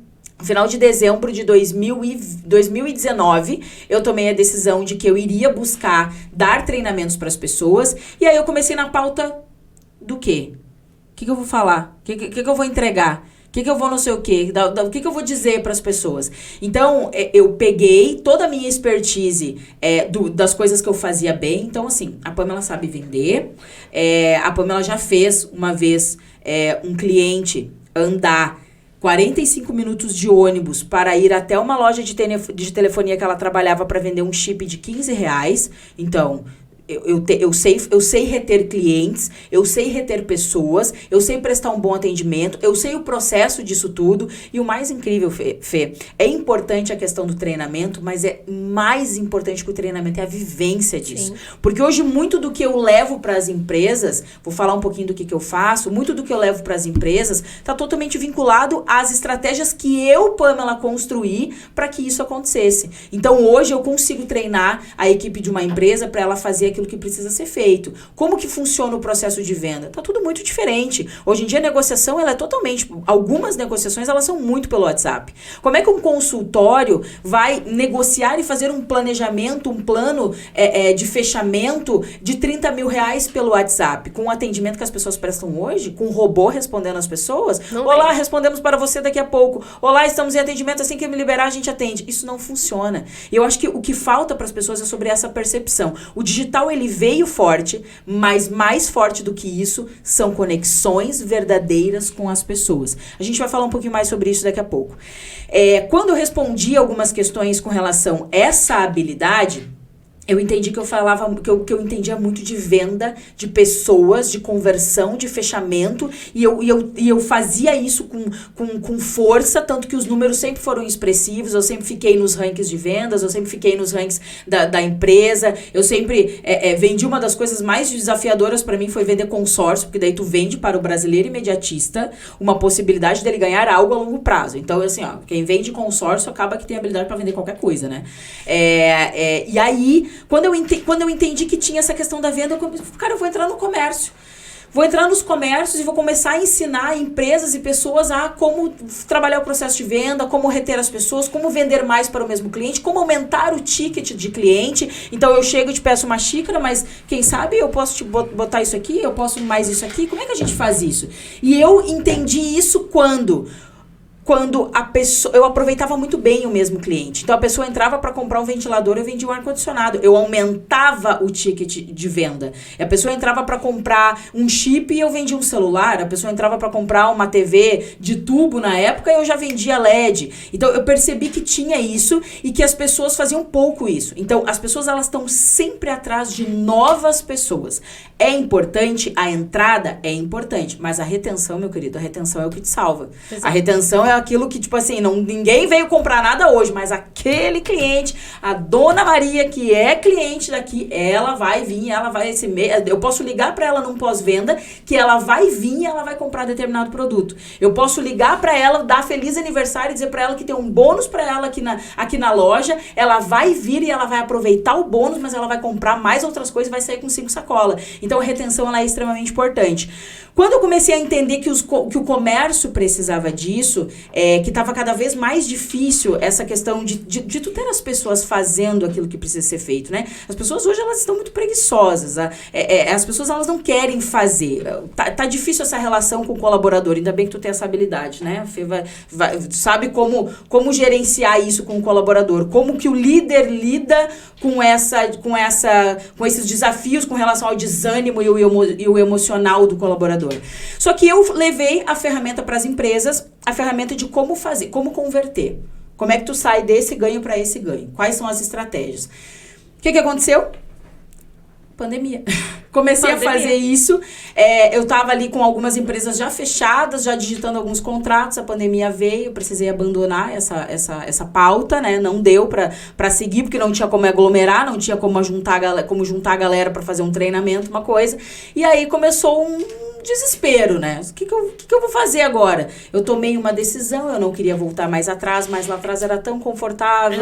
dezembro de 2019, eu tomei a decisão de que eu iria buscar dar treinamentos para as pessoas. E aí eu comecei na pauta do quê? O que eu vou falar? O que eu vou entregar? O que eu vou não sei o quê? O que eu vou dizer para as pessoas? Então, eu peguei toda a minha expertise das coisas que eu fazia bem. Então, assim, a Pamela sabe vender. A Pamela já fez uma vez um cliente andar 45 minutos de ônibus para ir até uma loja de telefonia que ela trabalhava para vender um chip de R$15. Então, eu sei reter clientes, eu sei reter pessoas, eu sei prestar um bom atendimento, eu sei o processo disso tudo. E o mais incrível, Fê, é importante a questão do treinamento, mas é mais importante que o treinamento é a vivência disso. Sim. Porque hoje muito do que eu levo para as empresas, vou falar um pouquinho do que eu faço, muito do que eu levo para as empresas está totalmente vinculado às estratégias que eu, Pamela, construí para que isso acontecesse. Então hoje eu consigo treinar a equipe de uma empresa para ela fazer aquilo que precisa ser feito. Como que funciona o processo de venda? Tá tudo muito diferente. Hoje em dia a negociação, ela é totalmente... Algumas negociações, elas são muito pelo WhatsApp. Como é que um consultório vai negociar e fazer um planejamento, um plano de fechamento de R$30 mil pelo WhatsApp? Com o atendimento que as pessoas prestam hoje? Com o robô respondendo às pessoas? Não Olá, respondemos para você daqui a pouco. Olá, estamos em atendimento, assim que me liberar a gente atende. Isso não funciona. E eu acho que o que falta para as pessoas é sobre essa percepção. O digital, ele veio forte, mas mais forte do que isso são conexões verdadeiras com as pessoas. A gente vai falar um pouquinho mais sobre isso daqui a pouco. Quando eu respondi algumas questões com relação a essa habilidade, Eu entendi que eu falava, que eu entendia muito de venda, de pessoas, de conversão, de fechamento, e eu fazia isso com força, tanto que os números sempre foram expressivos, eu sempre fiquei nos rankings de vendas, eu sempre fiquei nos rankings da empresa, eu sempre vendi. Uma das coisas mais desafiadoras para mim foi vender consórcio, porque daí tu vende para o brasileiro imediatista uma possibilidade dele ganhar algo a longo prazo. Então, assim, ó, quem vende consórcio acaba que tem habilidade para vender qualquer coisa, né? E aí, quando eu entendi que tinha essa questão da venda, eu vou entrar no comércio. Vou entrar nos comércios e vou começar a ensinar empresas e pessoas a como trabalhar o processo de venda, como reter as pessoas, como vender mais para o mesmo cliente, como aumentar o ticket de cliente. Então, eu chego e te peço uma xícara, mas quem sabe eu posso te botar isso aqui, eu posso mais isso aqui. Como é que a gente faz isso? E eu entendi isso quando a pessoa, eu aproveitava muito bem o mesmo cliente. Então, a pessoa entrava para comprar um ventilador, eu vendia um ar-condicionado. Eu aumentava o ticket de venda. A pessoa entrava para comprar um chip e eu vendia um celular. A pessoa entrava para comprar uma TV de tubo na época e eu já vendia LED. Então, eu percebi que tinha isso e que as pessoas faziam pouco isso. Então, as pessoas, elas estão sempre atrás de novas pessoas. É importante, a entrada é importante, mas a retenção, meu querido, a retenção é o que te salva. Exato. A retenção é aquilo que, tipo assim, ninguém veio comprar nada hoje, mas aquele cliente, a Dona Maria, que é cliente daqui, ela vai vir, ela vai eu posso ligar para ela num pós-venda, que ela vai vir e ela vai comprar determinado produto. Eu posso ligar para ela, dar feliz aniversário e dizer para ela que tem um bônus para ela aqui na loja, ela vai vir e ela vai aproveitar o bônus, mas ela vai comprar mais outras coisas e vai sair com 5 sacolas. Então, a retenção, ela é extremamente importante. Quando eu comecei a entender que o comércio precisava disso, que estava cada vez mais difícil essa questão de tu ter as pessoas fazendo aquilo que precisa ser feito, né? As pessoas hoje, elas estão muito preguiçosas. As pessoas, elas não querem fazer. Tá difícil essa relação com o colaborador. Ainda bem que tu tem essa habilidade, né? A Fê sabe como gerenciar isso com o colaborador. Como que o líder lida com esses desafios com relação ao desânimo e o emocional do colaborador. Só que eu levei a ferramenta para as empresas, a ferramenta de como fazer, como converter. Como é que tu sai desse ganho para esse ganho? Quais são as estratégias? O que aconteceu? Pandemia. Comecei a fazer isso. Eu estava ali com algumas empresas já fechadas, já digitando alguns contratos. A pandemia veio, eu precisei abandonar essa pauta, né? Não deu para seguir, porque não tinha como aglomerar, não tinha como juntar a galera para fazer um treinamento, uma coisa. E aí começou um desespero, né? O que eu vou fazer agora? Eu tomei uma decisão, eu não queria voltar mais atrás, mas lá atrás era tão confortável.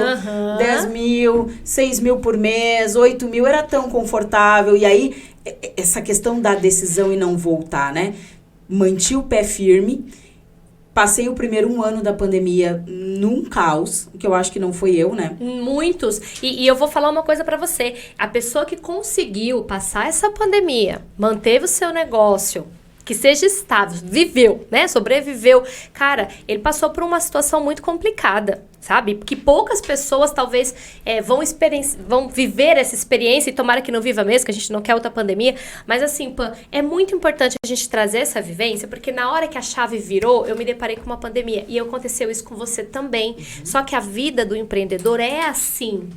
10 mil, 6 mil por mês, 8 mil, era tão confortável. E aí, essa questão da decisão e não voltar, né? Manti o pé firme. Passei o primeiro 1 ano da pandemia num caos, que eu acho que não foi eu, né? Muitos. E eu vou falar uma coisa pra você. A pessoa que conseguiu passar essa pandemia, manteve o seu negócio, que seja estável, viveu, né? Sobreviveu. Cara, ele passou por uma situação muito complicada, sabe? Que poucas pessoas talvez vão viver essa experiência, e tomara que não viva mesmo, que a gente não quer outra pandemia. Mas assim, Pan, é muito importante a gente trazer essa vivência, porque na hora que a chave virou, eu me deparei com uma pandemia. E aconteceu isso com você também. Só que a vida do empreendedor é assim,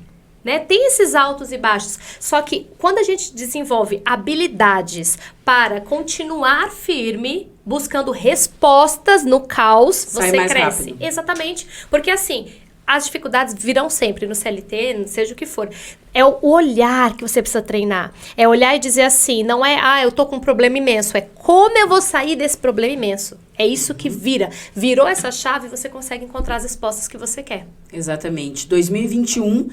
né? Tem esses altos e baixos. Só que quando a gente desenvolve habilidades para continuar firme, buscando respostas no caos, você cresce. Rápido. Exatamente. Porque assim, as dificuldades virão sempre no CLT, seja o que for. É o olhar que você precisa treinar. É olhar e dizer assim, não é, eu tô com um problema imenso. É como eu vou sair desse problema imenso. É isso que vira. Virou essa chave, você consegue encontrar as respostas que você quer. Exatamente. 2021...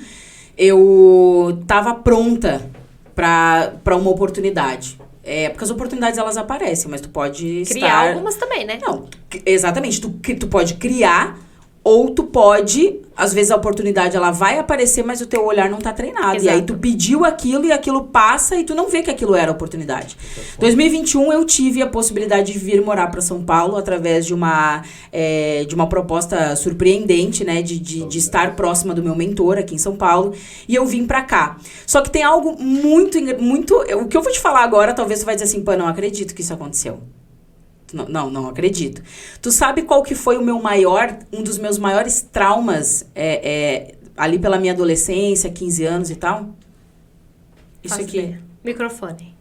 eu estava pronta para uma oportunidade. Porque as oportunidades, elas aparecem, mas tu pode criar algumas também, né? Não, exatamente. Tu pode criar, ou tu pode... Às vezes a oportunidade, ela vai aparecer, mas o teu olhar não tá treinado. Exato. E aí tu pediu aquilo e aquilo passa e tu não vê que aquilo era oportunidade. 2021 eu tive a possibilidade de vir morar para São Paulo através de uma proposta surpreendente, né? De estar próxima do meu mentor aqui em São Paulo. E eu vim para cá. Só que tem algo muito... O que eu vou te falar agora, talvez tu vai dizer assim, pô, não acredito que isso aconteceu. Não acredito. Tu sabe qual que foi um dos meus maiores traumas ali pela minha adolescência, 15 anos e tal? Isso Faço aqui. ideia. Microfone.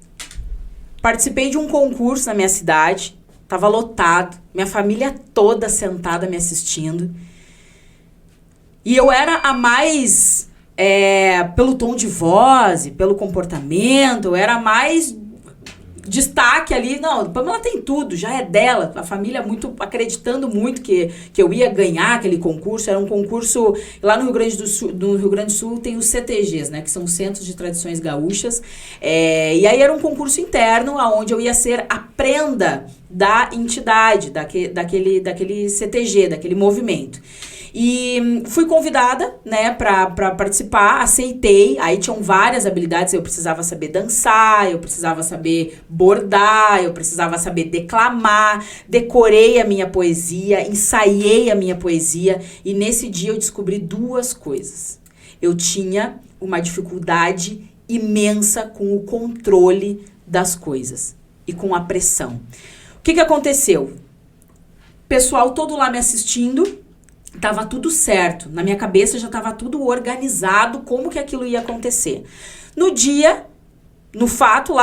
Participei de um concurso na minha cidade. Tava lotado. Minha família toda sentada me assistindo. E eu era a mais... pelo tom de voz e pelo comportamento, eu era a mais... destaque ali, não, Pamela tem tudo, já é dela, a família muito acreditando muito que eu ia ganhar aquele concurso. Era um concurso lá no Rio Grande do Sul tem os CTGs, né, que são os Centros de Tradições Gaúchas, e aí era um concurso interno onde eu ia ser a prenda da entidade, daquele CTG, daquele movimento. E fui convidada, né, pra participar, aceitei. Aí tinham várias habilidades, eu precisava saber dançar, eu precisava saber bordar, eu precisava saber declamar, decorei a minha poesia, ensaiei a minha poesia, e nesse dia eu descobri duas coisas. Eu tinha uma dificuldade imensa com o controle das coisas e com a pressão. O que aconteceu? Pessoal todo lá me assistindo, tava tudo certo. Na minha cabeça já tava tudo organizado, como que aquilo ia acontecer. No dia, no fato,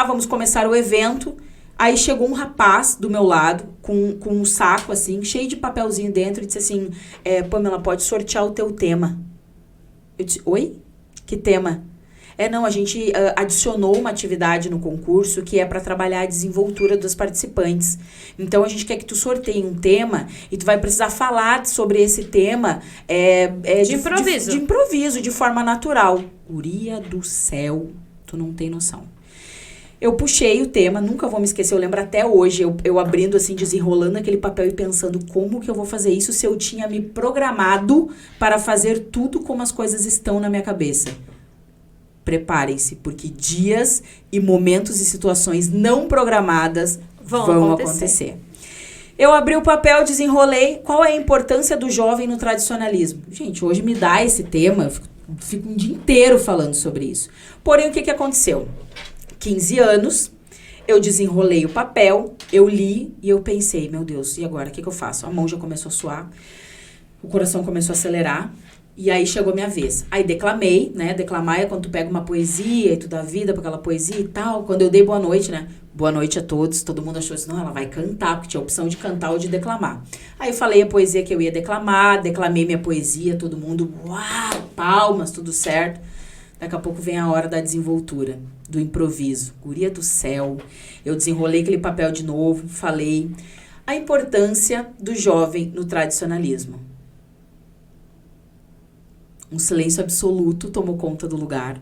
vamos começar o evento. Aí chegou um rapaz do meu lado, com um saco assim, cheio de papelzinho dentro, e disse assim, Pamela, pode sortear o teu tema. Eu disse, oi? Que tema? Não, a gente adicionou uma atividade no concurso que é para trabalhar a desenvoltura dos participantes. Então, a gente quer que tu sorteie um tema e tu vai precisar falar sobre esse tema de improviso. De improviso, de forma natural. Guria do céu, tu não tem noção. Eu puxei o tema, nunca vou me esquecer, eu lembro até hoje, eu abrindo assim, desenrolando aquele papel e pensando como que eu vou fazer isso se eu tinha me programado para fazer tudo como as coisas estão na minha cabeça. Preparem-se, porque dias e momentos e situações não programadas vão acontecer. Eu abri o papel, desenrolei. Qual é a importância do jovem no tradicionalismo? Gente, hoje me dá esse tema, eu fico um dia inteiro falando sobre isso. Porém, o que aconteceu? 15 anos, eu desenrolei o papel, eu li e eu pensei, meu Deus, e agora? O que eu faço? A mão já começou a suar, o coração começou a acelerar. E aí chegou a minha vez. Aí declamei, né? Declamar é quando tu pega uma poesia e tu dá vida pra aquela poesia e tal. Quando eu dei boa noite, né? Boa noite a todos. Todo mundo achou assim, não, ela vai cantar, porque tinha a opção de cantar ou de declamar. Aí eu falei a poesia que eu ia declamar, declamei minha poesia, todo mundo, uau, palmas, tudo certo. Daqui a pouco vem a hora da desenvoltura, do improviso. Guria do céu. Eu desenrolei aquele papel de novo, falei a importância do jovem no tradicionalismo. Um silêncio absoluto tomou conta do lugar.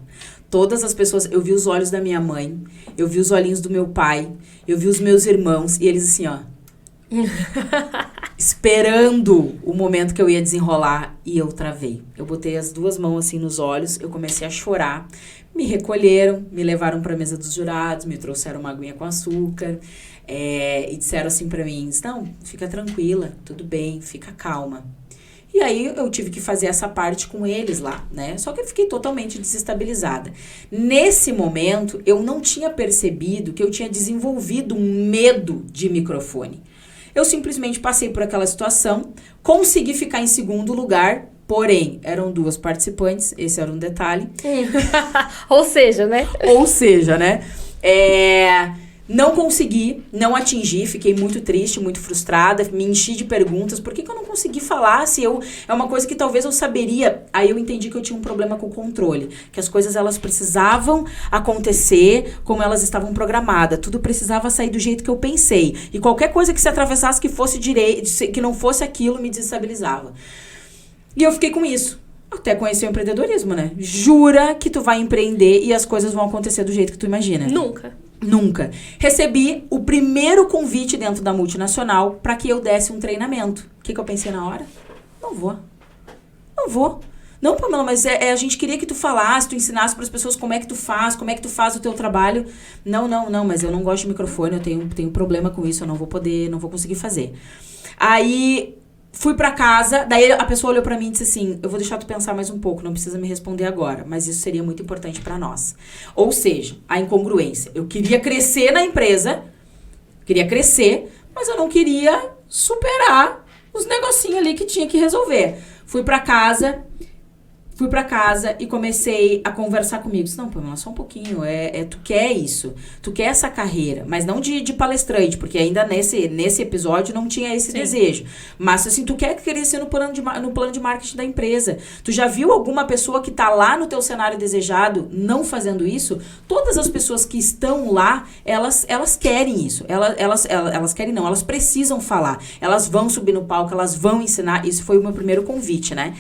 Todas as pessoas... Eu vi os olhos da minha mãe. Eu vi os olhinhos do meu pai. Eu vi os meus irmãos. E eles assim, ó... esperando o momento que eu ia desenrolar. E eu travei. Eu botei as duas mãos assim nos olhos. Eu comecei a chorar. Me recolheram. Me levaram para a mesa dos jurados. Me trouxeram uma aguinha com açúcar. E disseram assim para mim... Não, fica tranquila. Tudo bem. Fica calma. E aí eu tive que fazer essa parte com eles lá, né? Só que eu fiquei totalmente desestabilizada. Nesse momento, eu não tinha percebido que eu tinha desenvolvido um medo de microfone. Eu simplesmente passei por aquela situação, consegui ficar em segundo lugar, porém, eram duas participantes, esse era um detalhe. Ou seja, né? Não consegui, não atingi, fiquei muito triste, muito frustrada, me enchi de perguntas. Por que eu não consegui falar se é uma coisa que talvez eu saberia? Aí eu entendi que eu tinha um problema com o controle, que as coisas elas precisavam acontecer como elas estavam programadas. Tudo precisava sair do jeito que eu pensei. E qualquer coisa que se atravessasse que fosse direito, que não fosse aquilo, me desestabilizava. E eu fiquei com isso. Até conhecer o empreendedorismo, né? Jura que tu vai empreender e as coisas vão acontecer do jeito que tu imagina? Nunca. Recebi o primeiro convite dentro da multinacional para que eu desse um treinamento. O que eu pensei na hora? Não vou. Não, Pamela, mas a gente queria que tu falasse, tu ensinasse para as pessoas como é que tu faz o teu trabalho. Não, mas eu não gosto de microfone, eu tenho problema com isso, eu não vou conseguir fazer. Aí... fui pra casa, daí a pessoa olhou pra mim e disse assim, eu vou deixar tu pensar mais um pouco, não precisa me responder agora, mas isso seria muito importante pra nós. Ou seja, a incongruência. Eu queria crescer na empresa, mas eu não queria superar os negocinhos ali que tinha que resolver. Fui pra casa, Fui pra casa e comecei a conversar comigo. Disse, não, Pamela, só um pouquinho. Tu quer isso. Tu quer essa carreira. Mas não de palestrante, porque ainda nesse episódio não tinha esse desejo. Mas, assim, tu quer crescer no plano de marketing da empresa. Tu já viu alguma pessoa que tá lá no teu cenário desejado não fazendo isso? Todas as pessoas que estão lá, elas querem isso. Elas querem não, elas precisam falar. Elas vão subir no palco, elas vão ensinar. Isso foi o meu primeiro convite, né?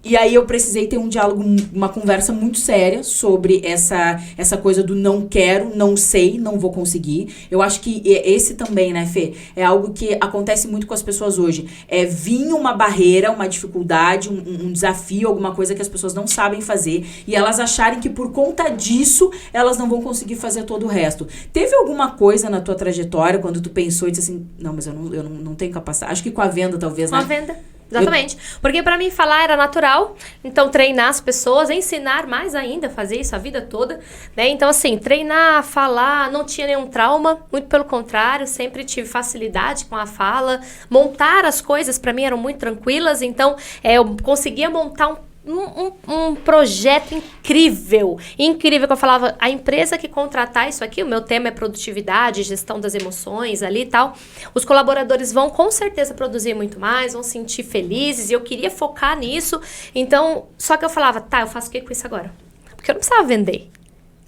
E aí eu precisei ter um diálogo, uma conversa muito séria sobre essa coisa do não quero, não sei, não vou conseguir. Eu acho que esse também, né, Fê? É algo que acontece muito com as pessoas hoje. Vir uma barreira, uma dificuldade, um desafio, alguma coisa que as pessoas não sabem fazer e elas acharem que por conta disso elas não vão conseguir fazer todo o resto. Teve alguma coisa na tua trajetória quando tu pensou e disse assim, não, mas eu não tenho capacidade. Acho que com a venda talvez, né? Com a venda. Exatamente. Porque pra mim falar era natural, então treinar as pessoas, ensinar mais ainda, fazer isso a vida toda, né? Então assim, treinar, falar, não tinha nenhum trauma, muito pelo contrário, sempre tive facilidade com a fala, montar as coisas pra mim eram muito tranquilas, então eu conseguia montar um projeto incrível, que eu falava, a empresa que contratar isso aqui, o meu tema é produtividade, gestão das emoções ali e tal, os colaboradores vão com certeza produzir muito mais, vão se sentir felizes, e eu queria focar nisso, então, só que eu falava, tá, eu faço o que com isso agora? Porque eu não precisava vender.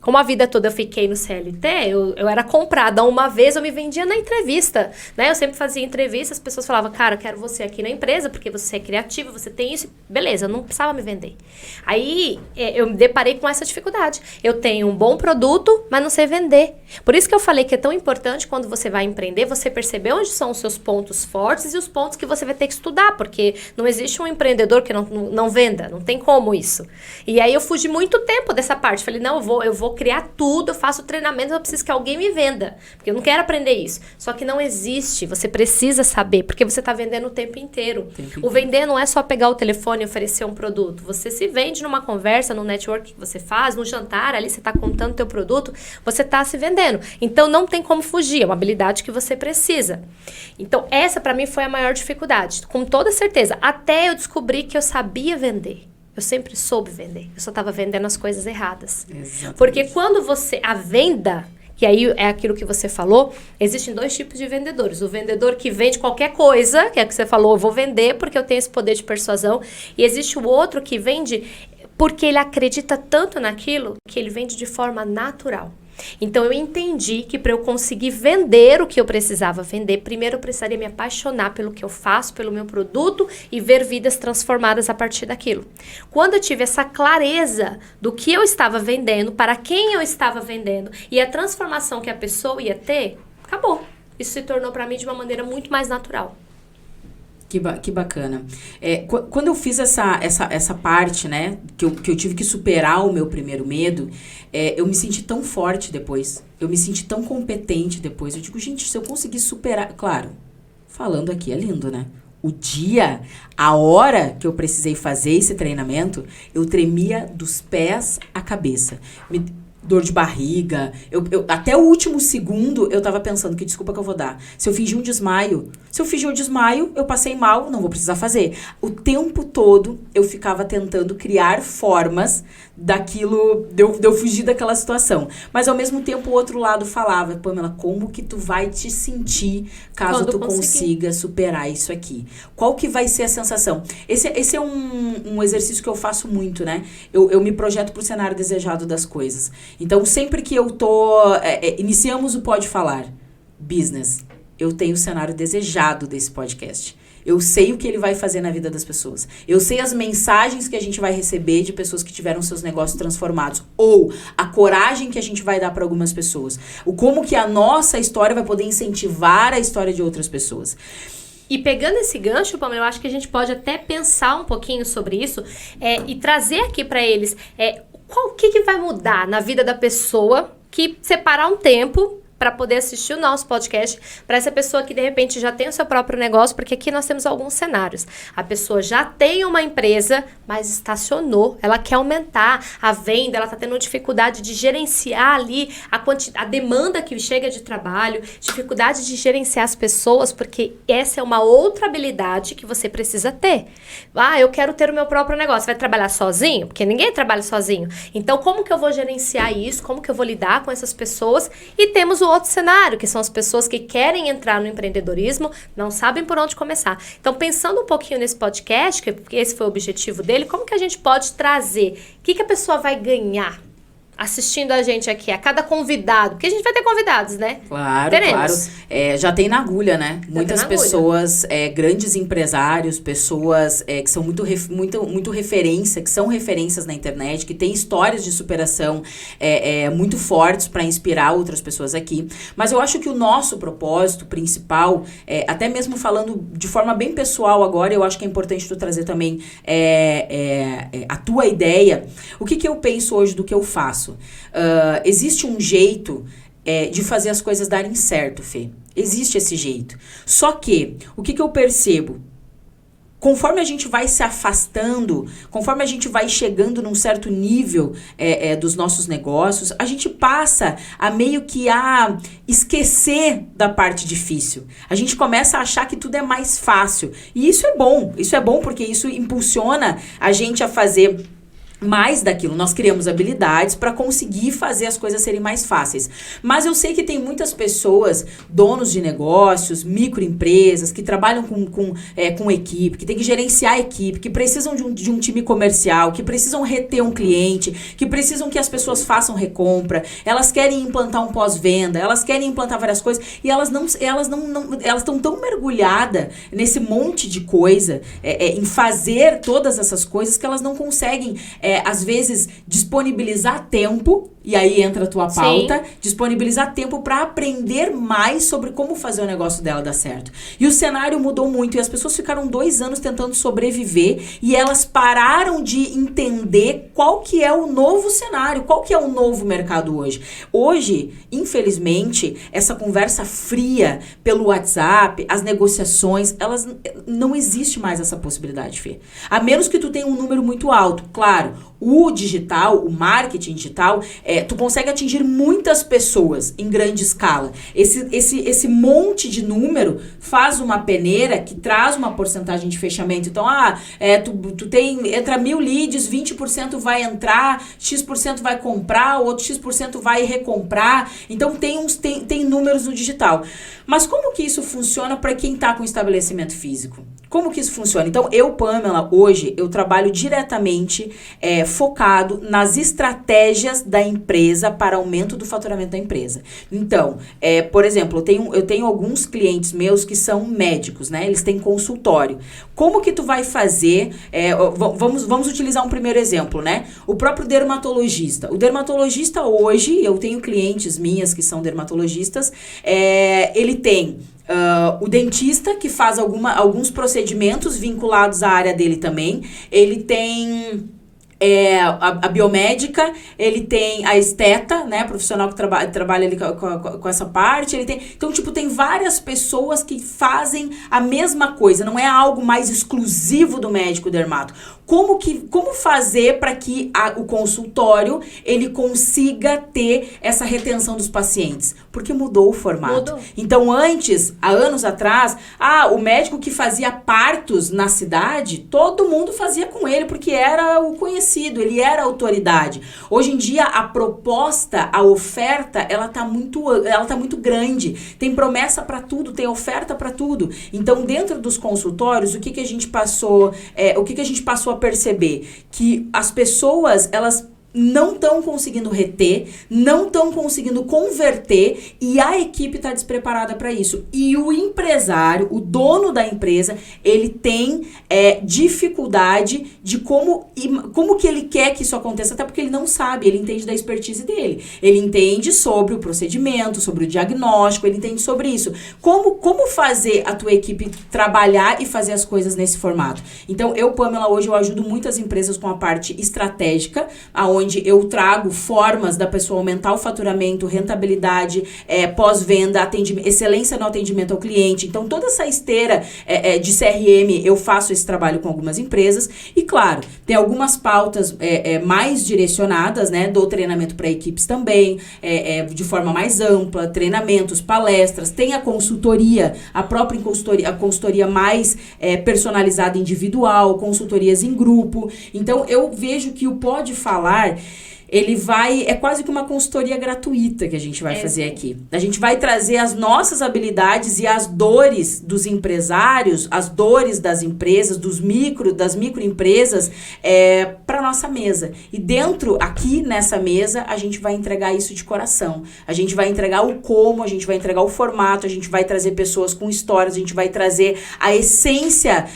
Como a vida toda eu fiquei no CLT, eu era comprada uma vez, eu me vendia na entrevista, né? Eu sempre fazia entrevista, as pessoas falavam, cara, eu quero você aqui na empresa, porque você é criativa, você tem isso. Beleza, eu não precisava me vender. Aí, eu me deparei com essa dificuldade. Eu tenho um bom produto, mas não sei vender. Por isso que eu falei que é tão importante quando você vai empreender, você perceber onde são os seus pontos fortes e os pontos que você vai ter que estudar, porque não existe um empreendedor que não venda, não tem como isso. E aí, eu fugi muito tempo dessa parte. Falei, não, eu vou criar tudo, eu faço treinamento, eu preciso que alguém me venda, porque eu não quero aprender isso. Só que não existe, você precisa saber, porque você está vendendo o tempo inteiro. O vender não é só pegar o telefone e oferecer um produto, você se vende numa conversa, no network que você faz, no jantar, ali você está contando o teu produto, você está se vendendo. Então não tem como fugir, é uma habilidade que você precisa. Então essa para mim foi a maior dificuldade, com toda certeza, até eu descobrir que eu sabia vender. Eu sempre soube vender. Eu só estava vendendo as coisas erradas. Exatamente. Porque quando a venda, que aí é aquilo que você falou, existem dois tipos de vendedores. O vendedor que vende qualquer coisa, que é o que você falou, eu vou vender porque eu tenho esse poder de persuasão. E existe o outro que vende porque ele acredita tanto naquilo que ele vende de forma natural. Então, eu entendi que para eu conseguir vender o que eu precisava vender, primeiro eu precisaria me apaixonar pelo que eu faço, pelo meu produto e ver vidas transformadas a partir daquilo. Quando eu tive essa clareza do que eu estava vendendo, para quem eu estava vendendo e a transformação que a pessoa ia ter, acabou. Isso se tornou para mim de uma maneira muito mais natural. Que bacana. Quando eu fiz essa parte, né, que eu tive que superar o meu primeiro medo, eu me senti tão forte depois. Eu me senti tão competente depois. Eu digo, gente, se eu conseguir superar... Claro, falando aqui é lindo, né? A hora que eu precisei fazer esse treinamento, eu tremia dos pés à cabeça. Dor de barriga. Até o último segundo, eu tava pensando, que desculpa que eu vou dar? Se eu fingir um desmaio, eu passei mal, não vou precisar fazer. O tempo todo, eu ficava tentando criar formas daquilo, de eu fugir daquela situação. Mas, ao mesmo tempo, o outro lado falava, Pamela, como que tu vai te sentir caso tu consiga superar isso aqui? Qual que vai ser a sensação? Esse é um exercício que eu faço muito, né? Eu me projeto pro cenário desejado das coisas. Então, sempre que eu iniciamos o Pode Falar Business, eu tenho o cenário desejado desse podcast. Eu sei o que ele vai fazer na vida das pessoas. Eu sei as mensagens que a gente vai receber de pessoas que tiveram seus negócios transformados. Ou a coragem que a gente vai dar para algumas pessoas. Como que a nossa história vai poder incentivar a história de outras pessoas. E pegando esse gancho, Pamela, eu acho que a gente pode até pensar um pouquinho sobre isso e trazer aqui para eles... O que vai mudar na vida da pessoa que separar um tempo para poder assistir o nosso podcast, para essa pessoa que de repente já tem o seu próprio negócio, porque aqui nós temos alguns cenários. A pessoa já tem uma empresa, mas estacionou, ela quer aumentar a venda, ela está tendo dificuldade de gerenciar ali a demanda que chega de trabalho, dificuldade de gerenciar as pessoas, porque essa é uma outra habilidade que você precisa ter. Eu quero ter o meu próprio negócio. Vai trabalhar sozinho? Porque ninguém trabalha sozinho. Então, como que eu vou gerenciar isso? Como que eu vou lidar com essas pessoas? E temos o outro cenário, que são as pessoas que querem entrar no empreendedorismo, não sabem por onde começar. Então, pensando um pouquinho nesse podcast, porque esse foi o objetivo dele, como que a gente pode trazer? O que a pessoa vai ganhar assistindo a gente aqui, a cada convidado? Porque a gente vai ter convidados, né? Claro, teremos. claro. Já tem na agulha, né? Muitas pessoas, grandes empresários, pessoas que são muito referência, que são referências na internet, que têm histórias de superação muito fortes para inspirar outras pessoas aqui. Mas eu acho que o nosso propósito principal, até mesmo falando de forma bem pessoal agora, eu acho que é importante tu trazer também a tua ideia. O que eu penso hoje do que eu faço? Existe um jeito de fazer as coisas darem certo, Fê. Existe esse jeito. Só que, o que eu percebo? Conforme a gente vai se afastando, conforme a gente vai chegando num certo nível dos nossos negócios, a gente passa a meio que esquecer da parte difícil. A gente começa a achar que tudo é mais fácil. E isso é bom porque isso impulsiona a gente a fazer mais daquilo. Nós criamos habilidades para conseguir fazer as coisas serem mais fáceis. Mas eu sei que tem muitas pessoas, donos de negócios, microempresas, que trabalham com equipe, que tem que gerenciar a equipe, que precisam de um time comercial, que precisam reter um cliente, que precisam que as pessoas façam recompra, elas querem implantar um pós-venda, elas querem implantar várias coisas e elas estão tão mergulhadas nesse monte de coisa, em fazer todas essas coisas, que elas não conseguem às vezes, disponibilizar tempo, e aí entra a tua pauta, sim, disponibilizar tempo para aprender mais sobre como fazer o negócio dela dar certo. E o cenário mudou muito, e as pessoas ficaram 2 anos tentando sobreviver, e elas pararam de entender qual que é o novo cenário, qual que é o novo mercado hoje. Hoje, infelizmente, essa conversa fria pelo WhatsApp, as negociações, elas não existe mais essa possibilidade, Fê. A menos que tu tenha um número muito alto, claro. O digital, o marketing digital, tu consegue atingir muitas pessoas em grande escala. Esse monte de número faz uma peneira que traz uma porcentagem de fechamento. Então, entra 1.000 leads, 20% vai entrar, X% vai comprar, outro X% vai recomprar. Então, tem números no digital. Mas como que isso funciona para quem está com estabelecimento físico? Como que isso funciona? Então, Pamela, hoje, eu trabalho diretamente focado nas estratégias da empresa para aumento do faturamento da empresa. Então, por exemplo, eu tenho alguns clientes meus que são médicos, né? Eles têm consultório. Como que tu vai fazer? Vamos utilizar um primeiro exemplo, né? O próprio dermatologista. O dermatologista hoje, eu tenho clientes minhas que são dermatologistas, ele tem o dentista, que faz alguns procedimentos vinculados à área dele também. Ele tem a biomédica, ele tem a esteta, né, profissional que trabalha ali com essa parte, então, tem várias pessoas que fazem a mesma coisa, não é algo mais exclusivo do médico dermato. Como fazer para que o consultório, ele consiga ter essa retenção dos pacientes? Porque mudou o formato. Então, antes, há anos atrás, o médico que fazia partos na cidade, todo mundo fazia com ele, porque era o conhecido, ele era a autoridade. Hoje em dia, a proposta, a oferta, ela tá muito grande. Tem promessa para tudo, tem oferta para tudo. Então, dentro dos consultórios, o que a gente passou a perceber? Que as pessoas, elas não estão conseguindo reter, não estão conseguindo converter, e a equipe está despreparada para isso. E o empresário, o dono da empresa, ele tem dificuldade de como que ele quer que isso aconteça, até porque ele não sabe, ele entende da expertise dele. Ele entende sobre o procedimento, sobre o diagnóstico, ele entende sobre isso. Como fazer a tua equipe trabalhar e fazer as coisas nesse formato? Então, Pamela, hoje eu ajudo muitas empresas com a parte estratégica, aonde aonde eu trago formas da pessoa aumentar o faturamento, rentabilidade, pós-venda, excelência no atendimento ao cliente. Então, toda essa esteira de CRM, eu faço esse trabalho com algumas empresas. E, claro, tem algumas pautas mais direcionadas, né? Dou treinamento para equipes também, de forma mais ampla, treinamentos, palestras. Tem a consultoria, a própria consultoria mais personalizada, individual, consultorias em grupo. Então, eu vejo que o Pode Falar, é quase que uma consultoria gratuita que a gente vai fazer aqui. A gente vai trazer as nossas habilidades e as dores dos empresários, as dores das empresas, das microempresas, para nossa mesa. E dentro, aqui nessa mesa, a gente vai entregar isso de coração. A gente vai entregar o como, a gente vai entregar o formato, a gente vai trazer pessoas com histórias, a gente vai trazer a essência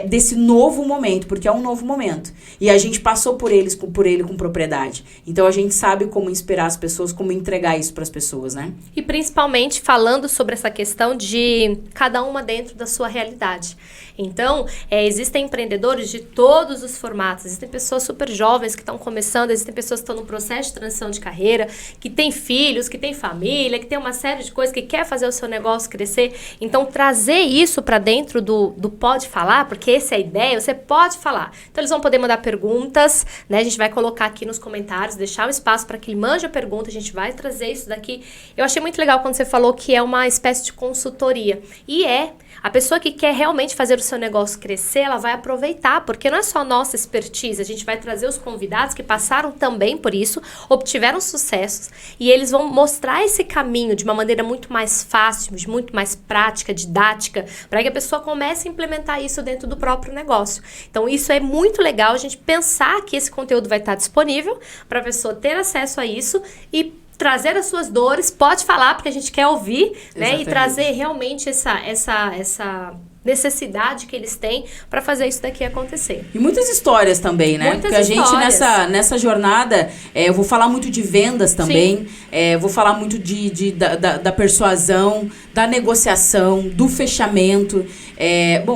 desse novo momento, porque é um novo momento. E a gente passou por ele com propriedade. Então, a gente sabe como inspirar as pessoas, como entregar isso para as pessoas, né? E principalmente falando sobre essa questão de cada uma dentro da sua realidade. Então, existem empreendedores de todos os formatos. Existem pessoas super jovens que estão começando, existem pessoas que estão no processo de transição de carreira, que têm filhos, que têm família, que têm uma série de coisas, que quer fazer o seu negócio crescer. Então, trazer isso para dentro do Pode Falar, porque essa é a ideia, você pode falar. Então, eles vão poder mandar perguntas, né? A gente vai colocar aqui nos comentários, deixar um espaço para que ele mande a pergunta, a gente vai trazer isso daqui. Eu achei muito legal quando você falou que é uma espécie de consultoria. E a pessoa que quer realmente fazer o seu negócio crescer, ela vai aproveitar, porque não é só nossa expertise, a gente vai trazer os convidados que passaram também por isso, obtiveram sucessos, e eles vão mostrar esse caminho de uma maneira muito mais fácil, muito mais prática, didática, para que a pessoa comece a implementar isso dentro do próprio negócio. Então, isso é muito legal, a gente pensar que esse conteúdo vai estar disponível para a pessoa ter acesso a isso e trazer as suas dores, pode falar, porque a gente quer ouvir, né? E trazer realmente essa necessidade que eles têm para fazer isso daqui acontecer. E muitas histórias também, né? Muitas Porque a histórias. gente nessa jornada, eu vou falar muito de vendas também, vou falar muito da persuasão, da negociação, do fechamento.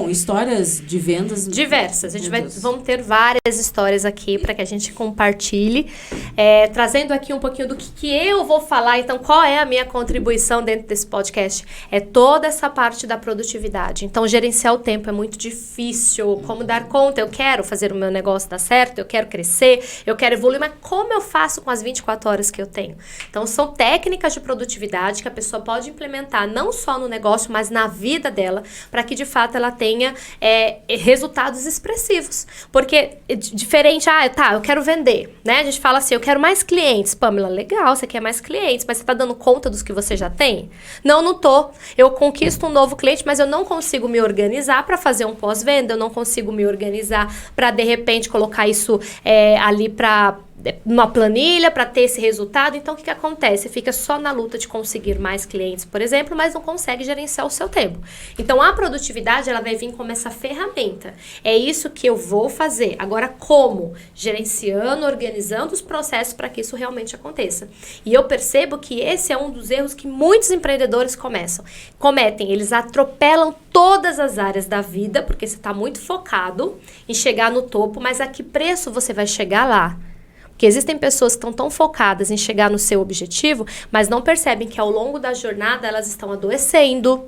Histórias de vendas... Diversas. Vamos ter várias histórias aqui para que a gente compartilhe. Trazendo aqui um pouquinho do que eu vou falar. Então, qual é a minha contribuição dentro desse podcast? É toda essa parte da produtividade. Então, gerenciar o tempo é muito difícil. Como dar conta? Eu quero fazer o meu negócio dar certo, eu quero crescer, eu quero evoluir, mas como eu faço com as 24 horas que eu tenho? Então, são técnicas de produtividade que a pessoa pode implementar não só no negócio, mas na vida dela, para que, de fato, ela tenha resultados expressivos. Porque, diferente, eu quero vender, né? A gente fala assim, eu quero mais clientes. Pamela, legal, você quer mais clientes, mas você tá dando conta dos que você já tem? Não tô. Eu conquisto um novo cliente, mas eu não consigo me organizar para fazer um pós-venda, eu não consigo me organizar para, de repente, colocar isso ali para uma planilha para ter esse resultado. Então, o que acontece? Fica só na luta de conseguir mais clientes, por exemplo, mas não consegue gerenciar o seu tempo. Então, a produtividade, ela vai vir como essa ferramenta. É isso que eu vou fazer. Agora, como? Gerenciando, organizando os processos para que isso realmente aconteça. E eu percebo que esse é um dos erros que muitos empreendedores cometem. Eles atropelam todas as áreas da vida, porque você está muito focado em chegar no topo, mas a que preço você vai chegar lá? Porque existem pessoas que estão tão focadas em chegar no seu objetivo, mas não percebem que ao longo da jornada elas estão adoecendo,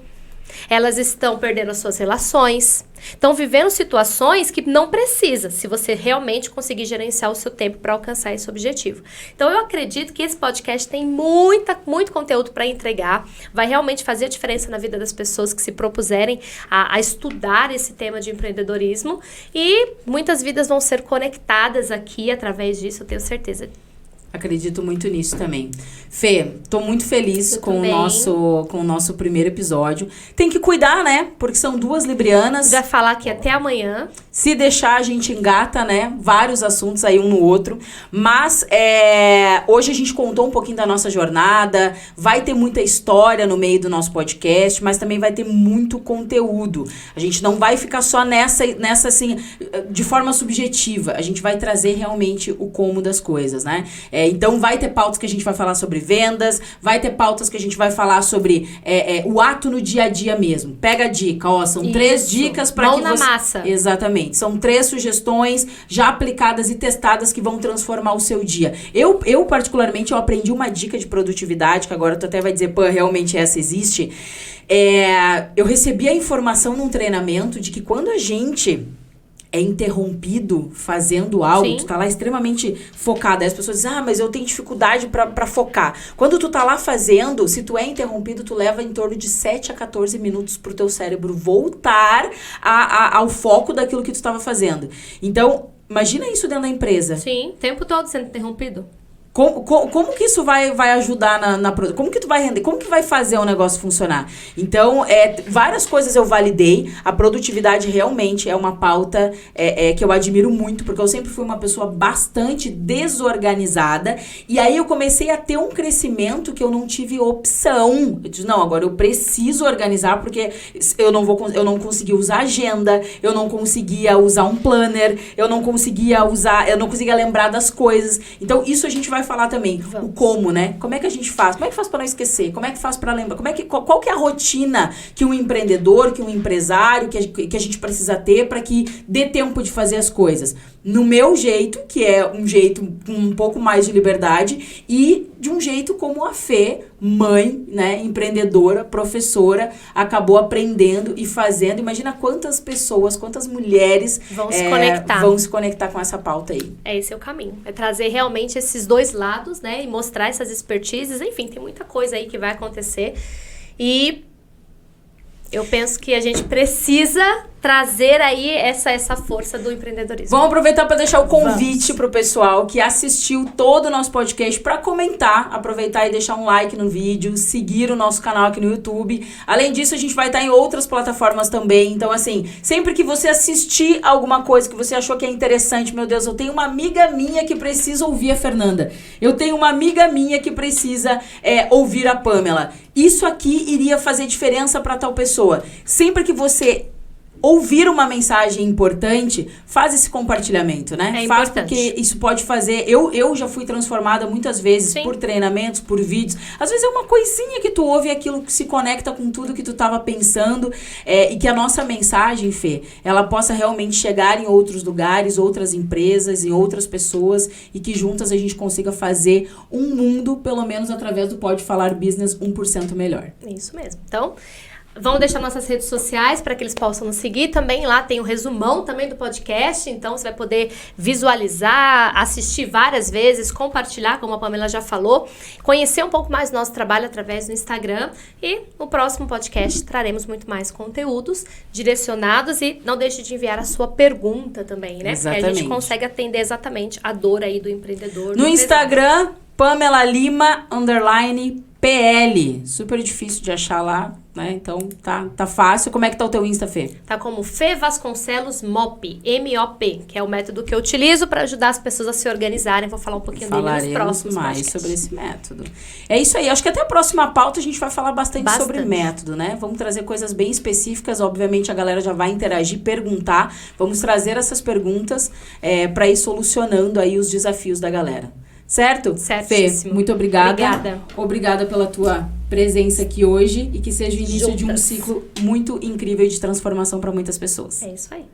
elas estão perdendo as suas relações, estão vivendo situações que não precisa, se você realmente conseguir gerenciar o seu tempo para alcançar esse objetivo. Então, eu acredito que esse podcast tem muito conteúdo para entregar, vai realmente fazer a diferença na vida das pessoas que se propuserem a estudar esse tema de empreendedorismo, e muitas vidas vão ser conectadas aqui através disso, eu tenho certeza. Acredito muito nisso também. Fê, tô muito feliz com o nosso primeiro episódio. Tem que cuidar, né? Porque são duas librianas. Vai falar aqui até amanhã. Se deixar, a gente engata, né? Vários assuntos aí um no outro. Mas hoje a gente contou um pouquinho da nossa jornada. Vai ter muita história no meio do nosso podcast, mas também vai ter muito conteúdo. A gente não vai ficar só nessa assim, de forma subjetiva. A gente vai trazer realmente o como das coisas, né? Então, vai ter pautas que a gente vai falar sobre vendas, vai ter pautas que a gente vai falar sobre o ato no dia a dia mesmo. Pega a dica, são 3 dicas para que na massa. Exatamente. São 3 sugestões já aplicadas e testadas que vão transformar o seu dia. Eu particularmente, eu aprendi uma dica de produtividade, que agora tu até vai dizer, pô, realmente essa existe. Eu recebi a informação num treinamento de que quando a gente é interrompido fazendo algo, Sim. tu tá lá extremamente focado. Aí as pessoas dizem, mas eu tenho dificuldade pra focar. Quando tu tá lá fazendo, se tu é interrompido, tu leva em torno de 7 a 14 minutos pro teu cérebro voltar ao foco daquilo que tu estava fazendo. Então, imagina isso dentro da empresa. Sim, o tempo todo sendo interrompido. Como que isso vai ajudar na produção? Como que tu vai render? Como que vai fazer o negócio funcionar? Então, várias coisas eu validei. A produtividade realmente é uma pauta que eu admiro muito, porque eu sempre fui uma pessoa bastante desorganizada. E aí eu comecei a ter um crescimento que eu não tive opção. Eu disse, não, agora eu preciso organizar, porque eu não conseguia usar agenda, eu não conseguia usar um planner, eu não conseguia lembrar das coisas. Então, isso a gente vai falar também. Vamos. O como, né? Como é que a gente faz? Como é que faz para não esquecer? Como é que faz para lembrar? Qual que é a rotina que um empreendedor, que um empresário, que a gente precisa ter para que dê tempo de fazer as coisas? No meu jeito, que é um jeito com um pouco mais de liberdade, e de um jeito como a Fê, mãe, né, empreendedora, professora, acabou aprendendo e fazendo. Imagina quantas pessoas, quantas mulheres vão se conectar com essa pauta aí. Esse é o caminho. É trazer realmente esses 2 lados, né? E mostrar essas expertises. Enfim, tem muita coisa aí que vai acontecer. E eu penso que a gente precisa trazer aí essa força do empreendedorismo. Vamos aproveitar para deixar o convite pro pessoal que assistiu todo o nosso podcast para comentar, aproveitar e deixar um like no vídeo, seguir o nosso canal aqui no YouTube. Além disso, a gente vai estar em outras plataformas também. Então, assim, sempre que você assistir alguma coisa que você achou que é interessante, meu Deus, eu tenho uma amiga minha que precisa ouvir a Fernanda. Eu tenho uma amiga minha que precisa ouvir a Pamela. Isso aqui iria fazer diferença para tal pessoa. Sempre que você ouvir uma mensagem importante, faz esse compartilhamento, né? Faz porque isso pode fazer... Eu já fui transformada muitas vezes Sim. por treinamentos, por vídeos. Às vezes é uma coisinha que tu ouve, aquilo que se conecta com tudo que tu estava pensando, e que a nossa mensagem, Fê, ela possa realmente chegar em outros lugares, outras empresas, em outras pessoas, e que juntas a gente consiga fazer um mundo, pelo menos através do Pode Falar Business, 1% melhor. Isso mesmo. Então, vamos deixar nossas redes sociais para que eles possam nos seguir. Também lá tem o resumão também do podcast, então você vai poder visualizar, assistir várias vezes, compartilhar, como a Pamela já falou, conhecer um pouco mais do nosso trabalho através do Instagram, e no próximo podcast traremos muito mais conteúdos direcionados, e não deixe de enviar a sua pergunta também, né? Exatamente. Porque a gente consegue atender exatamente a dor aí do empreendedor. No Instagram, Pamela Lima, _PL. Super difícil de achar lá, né? Então, tá fácil. Como é que tá o teu Insta, Fê? Tá como Fê Vasconcelos MOP, M-O-P, que é o método que eu utilizo para ajudar as pessoas a se organizarem. Vou falar um pouquinho dele nos próximos mais podcasts. sobre esse método. É isso aí. Acho que até a próxima pauta a gente vai falar bastante sobre método, né? Vamos trazer coisas bem específicas. Obviamente, a galera já vai interagir, perguntar. Vamos trazer essas perguntas para ir solucionando aí os desafios da galera. Certo? Certíssimo. Fê, muito obrigada. Obrigada. Obrigada pela tua presença aqui hoje, e que seja o início de um ciclo muito incrível de transformação para muitas pessoas. É isso aí.